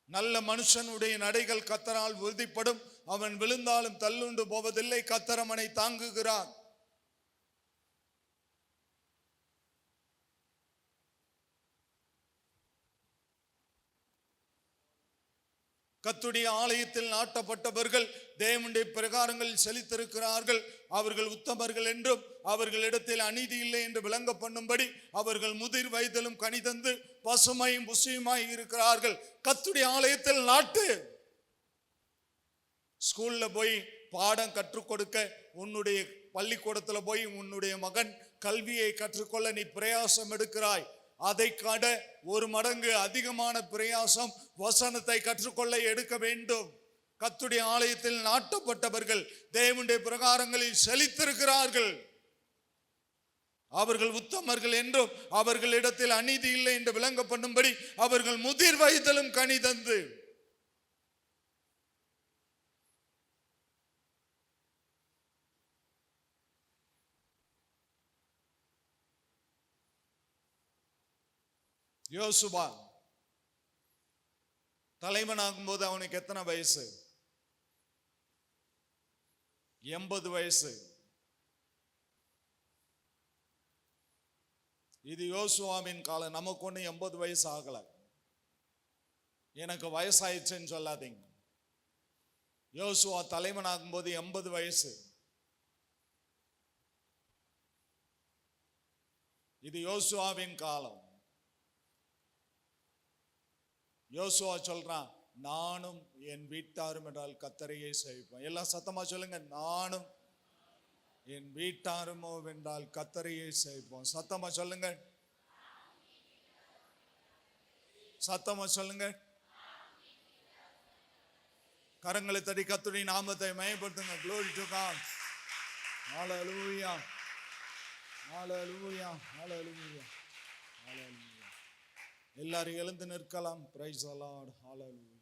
நல்ல மனுஷனுடைய நடைகள் கர்த்தரால் உறுதிப்படும். அவன் விழுந்தாலும் தள்ளுண்டு போவதில்லை. கர்த்தர் அவனை தாங்குகிறார். கர்த்தருடைய ஆலயத்தில் நாட்டப்பட்டவர்கள் தேவனுடைய பிரகாரங்களில் செழித்திருக்கிறார்கள். அவர்கள் உத்தமர்கள் என்றும் அவர்களிடத்தில் அநீதி இல்லை என்று விளங்க பண்ணும்படி அவர்கள் முதிர் வயதிலும் கனிதந்து பசுமையும் புசியுமாய் இருக்கிறார்கள். கர்த்தருடைய ஆலயத்தில் நாட்டு. ஸ்கூல்ல போய் பாடம் கற்றுக் கொடுக்க, உன்னுடைய பள்ளிக்கூடத்துல போய் உன்னுடைய மகன் கல்வியை கற்றுக்கொள்ள நீ பிரயாசம் எடுக்கிறாய். அதை காட 1 மடங்கு அதிகமான பிரயாசம் வசனத்தை கற்றுக்கொள்ள எடுக்க வேண்டும். கர்த்தருடைய ஆலயத்தில் நாட்டப்பட்டவர்கள் தேவனுடைய பிரகாரங்களில் செழித்திருக்கிறார்கள். அவர்கள் உத்தமர்கள் என்றும் அவர்களிடத்தில் அநீதி இல்லை என்று விளங்க பண்ணும்படி அவர்கள் முதிர் வயதிலும் கனி தந்து. யோசுவா தலைவனாகும் போது அவனுக்கு எத்தனை வயசு? 80 வயசு. இது யோசுவாவின் காலம். நமக்கு ஒண்ணு 80 வயசு ஆகல. எனக்கு வயசாயிடுச்சுன்னு சொல்லாதீங்க. யோசுவா தலைவனாகும் போது 80 வயசு. இது யோசுவாவின் காலம். யோசுவா சொல்றான், நானும் என் வீட்டாரும் என்றால் கர்த்தரையே சேவிப்போம். எல்லாம் சத்தமா சொல்லுங்க. நானும் என் வீட்டாருமோ என்றால் கர்த்தரையே சேவிப்போம். சத்தமா சொல்லுங்க. சத்தமா சொல்லுங்க. கரங்களை தட்டி கர்த்தருடைய நாமத்தை மகிமைப்படுத்துங்க. Glory to God. Hallelujah. Hallelujah. Hallelujah. Hallelujah. எல்லாரும் எழுந்து நிற்கலாம். Praise the Lord. Hallelujah.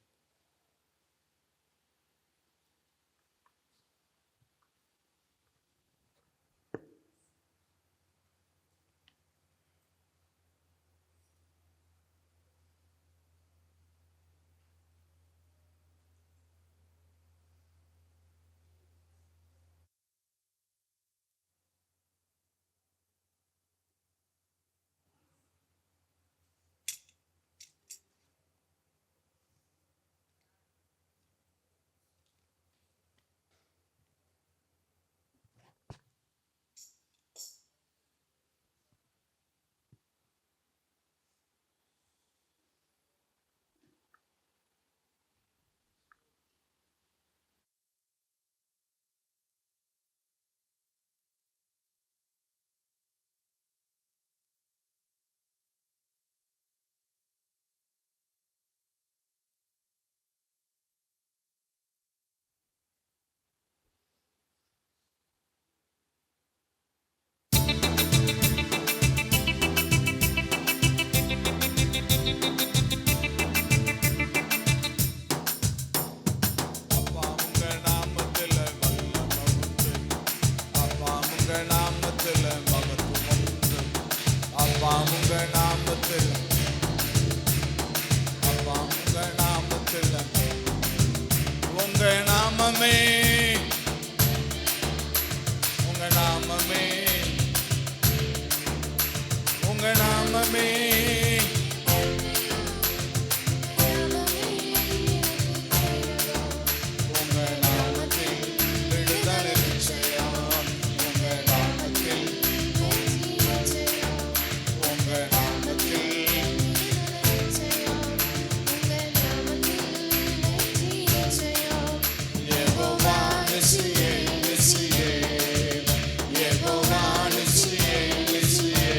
அப்பா உங்க நாமத்தில், அப்பா உங்க நாமத்தில், உங்க நாமமே, உங்க நாமமே, உங்க நாமமே, உங்க நாமத்தில் விடுதலை நிச்சயம், உங்க நாமத்தில், உங்க நாமத்தில், யெகோவா நிசியே, நிசியே, யெகோவா நிசியே, நிசியே,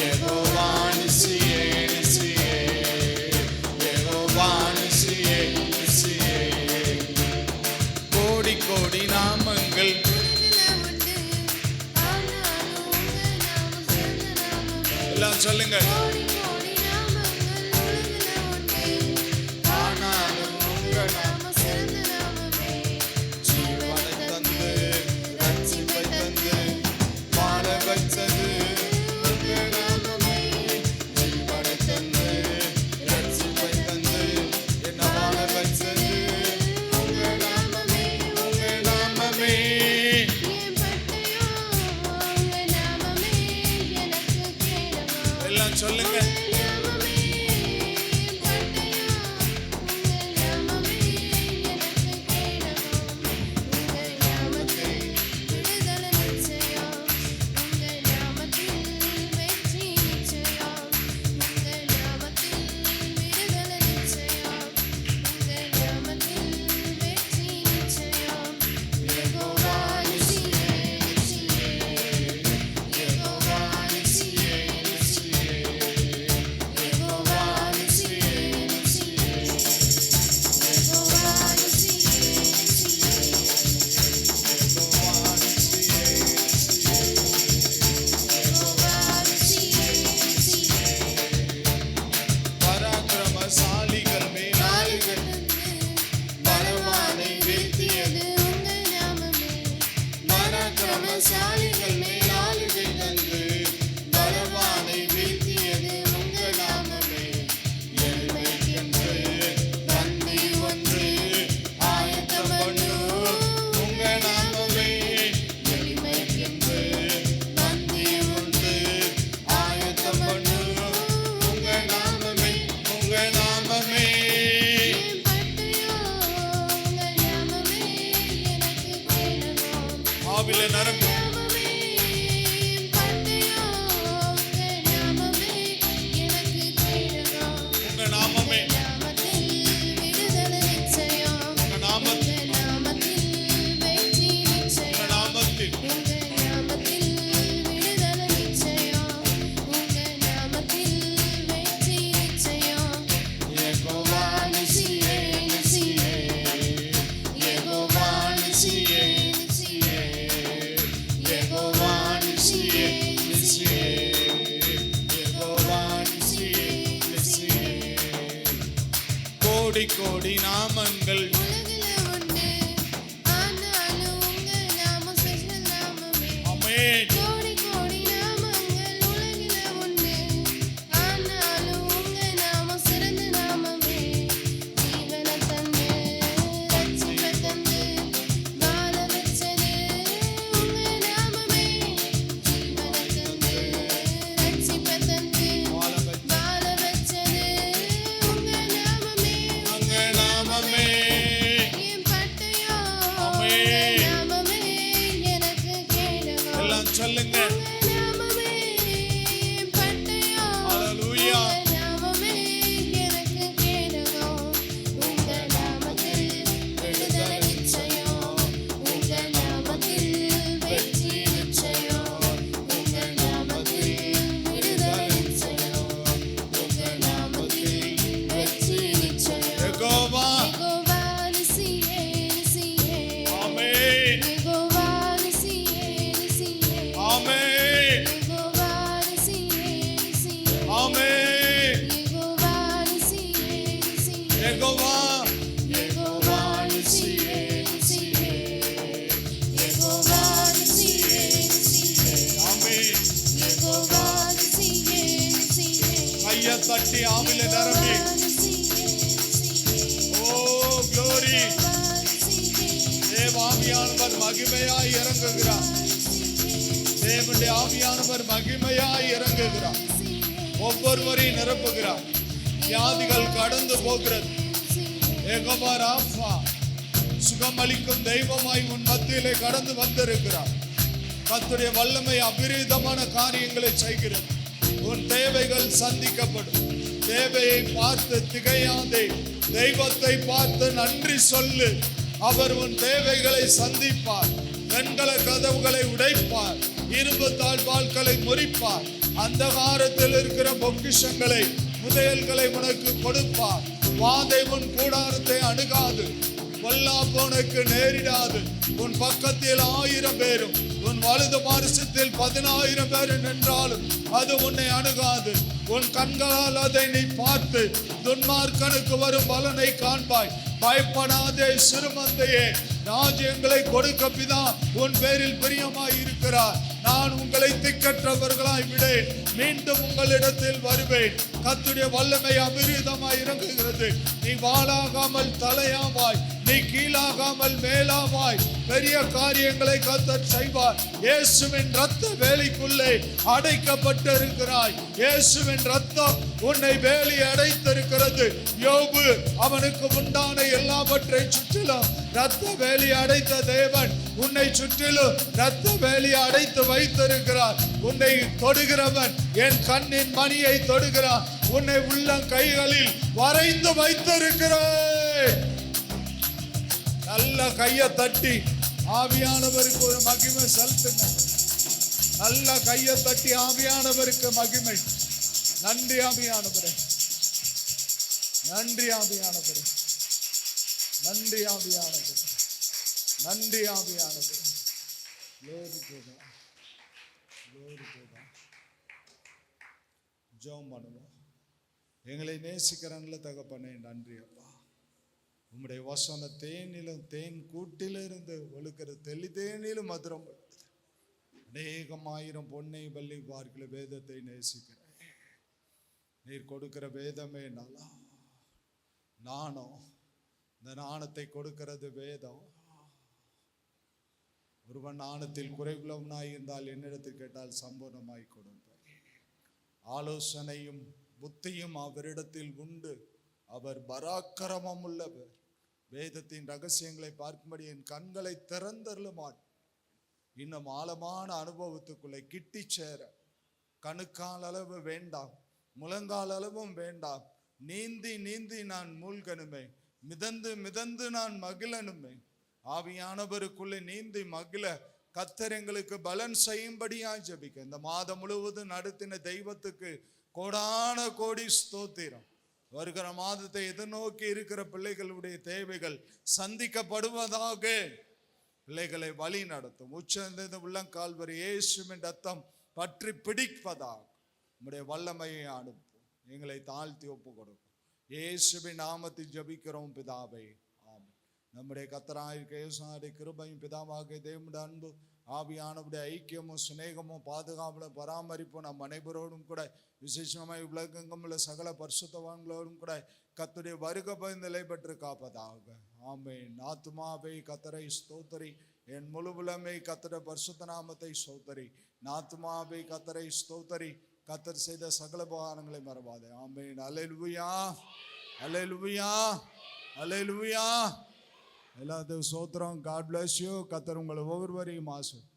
யெகோவா நிசியே, நிசியே, யெகோவா நிசியே, நிசியே. கோடி கோடி நாமங்கள், எல்லாம் சொல்லுங்க. ஆனாலும் உங்க நாமம் ஜீவனை தந்து, ரட்சிப்பை தந்து, வாழ வைத்தது உங்க நாமமே. ஜீவனை தந்து, ரட்சிப்பை தந்து, என்ன வாழ வைத்தது உங்க நாமமே, உங்க நாமமே. எல்லாம் சொல்லுங்க. யெகோவா நிசியே, நிசியே, யெகோவா நிசியே, நிசியே, யெகோவா நிசியே, நிசியே, யெகோவா நிசியே, நிசியே, பராக்கிரமசாலிகள் மேலாளிகள் பலவானை வீழ்த்தியது, பராக்கிரமசாலிகள் மேலாளிகள் தந்து பலவானை வீழ்த்தியது உங்க நாமமே. எளிமைக்கென்று தந்தி ஒன்று ஆயத்தம் பண்ணு உங்க நாமமே. எளிமைக்கென்று தந்தி ஒன்று ஆயத்தம் பண்ணு உங்க நாமமே, உங்க நாமமே. ஆவில நரம்பு உங்க நாமமே, உங்க நாமத்தில், உங்க நாமத்தில், யெகோவா நிசியே, நிசியே, யெகோவா நிசியே, நிசியே, யெகோவா நிசியே, நிசியே, யெகோவா நிசியே, நிசியே. கோடி கோடி நாமங்கள், ஆமென். உங்க நாமமே, கையை தட்டி ஆவில நிரம்பி ஓ glory தேவ ஆவியானவர் மகிமையாய் இறங்குகிறார். தேவனுடைய ஆவியானவர் மகிமையாய் இறங்குகிறார். ஒவ்வொருவரையும் நிரப்புகிறார். வியாதிகள் கடந்து போகிறது. யெகோவா ராஃபா சுகமளிக்கும் தெய்வமாய் உன் மத்தியிலே கடந்து வந்திருக்கிறார். கர்த்தருடைய வல்லமை அபரிதமான காரியங்களை செய்கிறது. உன் தேவைகள் சந்திக்கப்படும். தேவையை பார்த்து திகையாதே, தெய்வத்தை பார்த்து நன்றி சொல்லு. அவர் உன் தேவைகளை சந்திப்பார். வெண்கல கதவுகளை உடைப்பார். இரும்பு தாழ்வாள்களை முறிப்பார். அந்தகாரத்தில் இருக்கிற பொக்கிஷங்களை புதையல்களை உனக்கு கொடுப்பார். வாதை உன் கூடாரத்தை அணுகாது. பொல்லாப்பு உனக்கு நேரிடாது. உன் பக்கத்தில் 1000 பேரும் உன் வலது பார்சத்தில் 10,000 பேர் நின்றாலும் அது உன்னை அணுகாது. உன் கண்களால் அதை நீ பார்த்து துன்மார்க்கனுக்கு வரும் பலனை காண்பாய். பயப்படாதே சிறுமந்தையே, ராஜ்யங்களை கொடுக்க பிதா உன் பேரில் பிரியமாய் இருக்கிறார். நான் உங்களை திக்கற்றவர்களாய் விடேன், மீண்டும் உங்களிடத்தில் வருவேன். கர்த்தருடைய வல்லமை அபரிதமாய் இறங்குகிறது. நீ வாளாகாமல் தலையாவாய், நீ கீழாகாமல் மேலாவாய். பெரிய காரியங்களை கர்த்தர் செய்வார். இயேசுவின் இரத்த வேலிக்குள்ளே அடைக்கப்பட்டிருக்கிறாய். இயேசுவின் இரத்தம் உன்னை வேலி அடைத்திருக்கிறது. யோபு அவனுக்கு உண்டான எல்லாவற்றை சுற்றிலும் இரத்த வேலி அடைத்த தேவன் உன்னை சுற்றிலும் இரத்த வேலி அடைத்து வைத்திருக்கிறார். உன்னை தொடுகிறவன் என் கண்ணின் மணியை தொடுகிறான். உன்னை உள்ளம் கைகளில் வரைந்து வைத்திருக்கிறேன். நல்ல கையை தட்டி ஆவியானவருக்கு ஒரு மகிமை செலுத்துங்க. நல்ல கையை தட்டி ஆவியானவருக்கு மகிமை. நன்றி ஆவியானவரே, நன்றி ஆவியானவரே, நன்றி ஆவியானவரே, நன்றி ஆவியானவரே. glory to God, glory to God. ஜெபம் பண்ணுவோம். எங்களை நேசிக்கிற நல்ல தகப்பனே, நன்றி அப்பா. உம்முடைய வசன தேனிலும் தேன் கூட்டிலிருந்து ஒழுக்கிற தெளி தேனிலும் மதுரம். அநேகமாயிரம் பொன்னை பள்ளி பார்க்கிற வேதத்தை நேசிக்கிறேன். நீர் கொடுக்கிற வேதமே நல்லா. நாணம், இந்த நாணத்தை கொடுக்கிறது வேதம். ஒருவன் நாணத்தில் குறைவுள்ளவனாய் இருந்தால் என்னிடத்தில் கேட்டால் சம்பூர்ணமாய் கொடுப்பேன். ஆலோசனையும் புத்தியும் அவரிடத்தில் உண்டு. அவர் பராக்கிரமம் உள்ளவர். வேதத்தின் ரகசியங்களை பார்க்கும்படி என் கண்களை திறந்தருளுமான். இன்னும் ஆழமான அனுபவத்துக்குள்ளே கிட்டி சேர கணுக்கால் அளவு வேண்டாம், முழங்கால் அளவும் வேண்டாம். நீந்தி நீந்தி நான் மூழ்கணுமே, மிதந்து மிதந்து நான் மகிழனுமே. ஆவியானவருக்குள்ளே நீந்தி மகிழ கர்த்தர் எங்களுக்கு பலன் செய்யும்படியாய் ஜெபிக்க. இந்த மாதம் முழுவதும் நடத்தின தெய்வத்துக்கு கோடான கோடி ஸ்தோத்திரம். வருகிற மாதத்தை எதிர்நோக்கி இருக்கிற பிள்ளைகளுடைய தேவைகள் சந்திக்கப்படுவதாக. பிள்ளைகளை வழி நடத்தும். உச்சந்த உள்ளங்கால் வரை இயேசுவின் ரத்தம் பற்றி பிடிப்பதாக உம்முடைய வல்லமையை அனுப்பும். எங்களை தாழ்த்தி ஒப்பு கொடுக்கும். இயேசுவின் நாமத்தில் ஜெபிக்கிறோம் பிதாவே, ஆமென். நம்முடைய கர்த்தராகிய இயேசுவின் கிருபையும் பிதாவாகிய தேவனுடைய அன்பு ஆவியானவருடைய ஐக்கியமும் சிநேகமும் பாதுகாப்பும் பராமரிப்பும் நம் அனைவரோடும் கூட விசேஷமாய் உலகெங்கும் உள்ள சகல பரிசுத்தவான்களோடும் கூட கர்த்தருடைய வருகை நிலை பெற்று காப்பதாக. ஆமென். ஆத்துமாவே கர்த்தரை ஸ்தோத்திரி, என் முழு உலகமே கர்த்தருடைய பரிசுத்த நாமத்தை ஸ்தோத்திரி. ஆத்துமாவே கர்த்தரை ஸ்தோத்திரி, கர்த்தர் செய்த சகல உபகாரங்களை மறவாதே. ஆமென். அல்லேலூயா, அல்லேலூயா, அல்லேலூயா. எல்லாத்தையும் ஸ்தோத்திரம். God bless you. கர்த்தர் உங்களை ஒவ்வொருவரையும் ஆசீர்வதிப்பார்.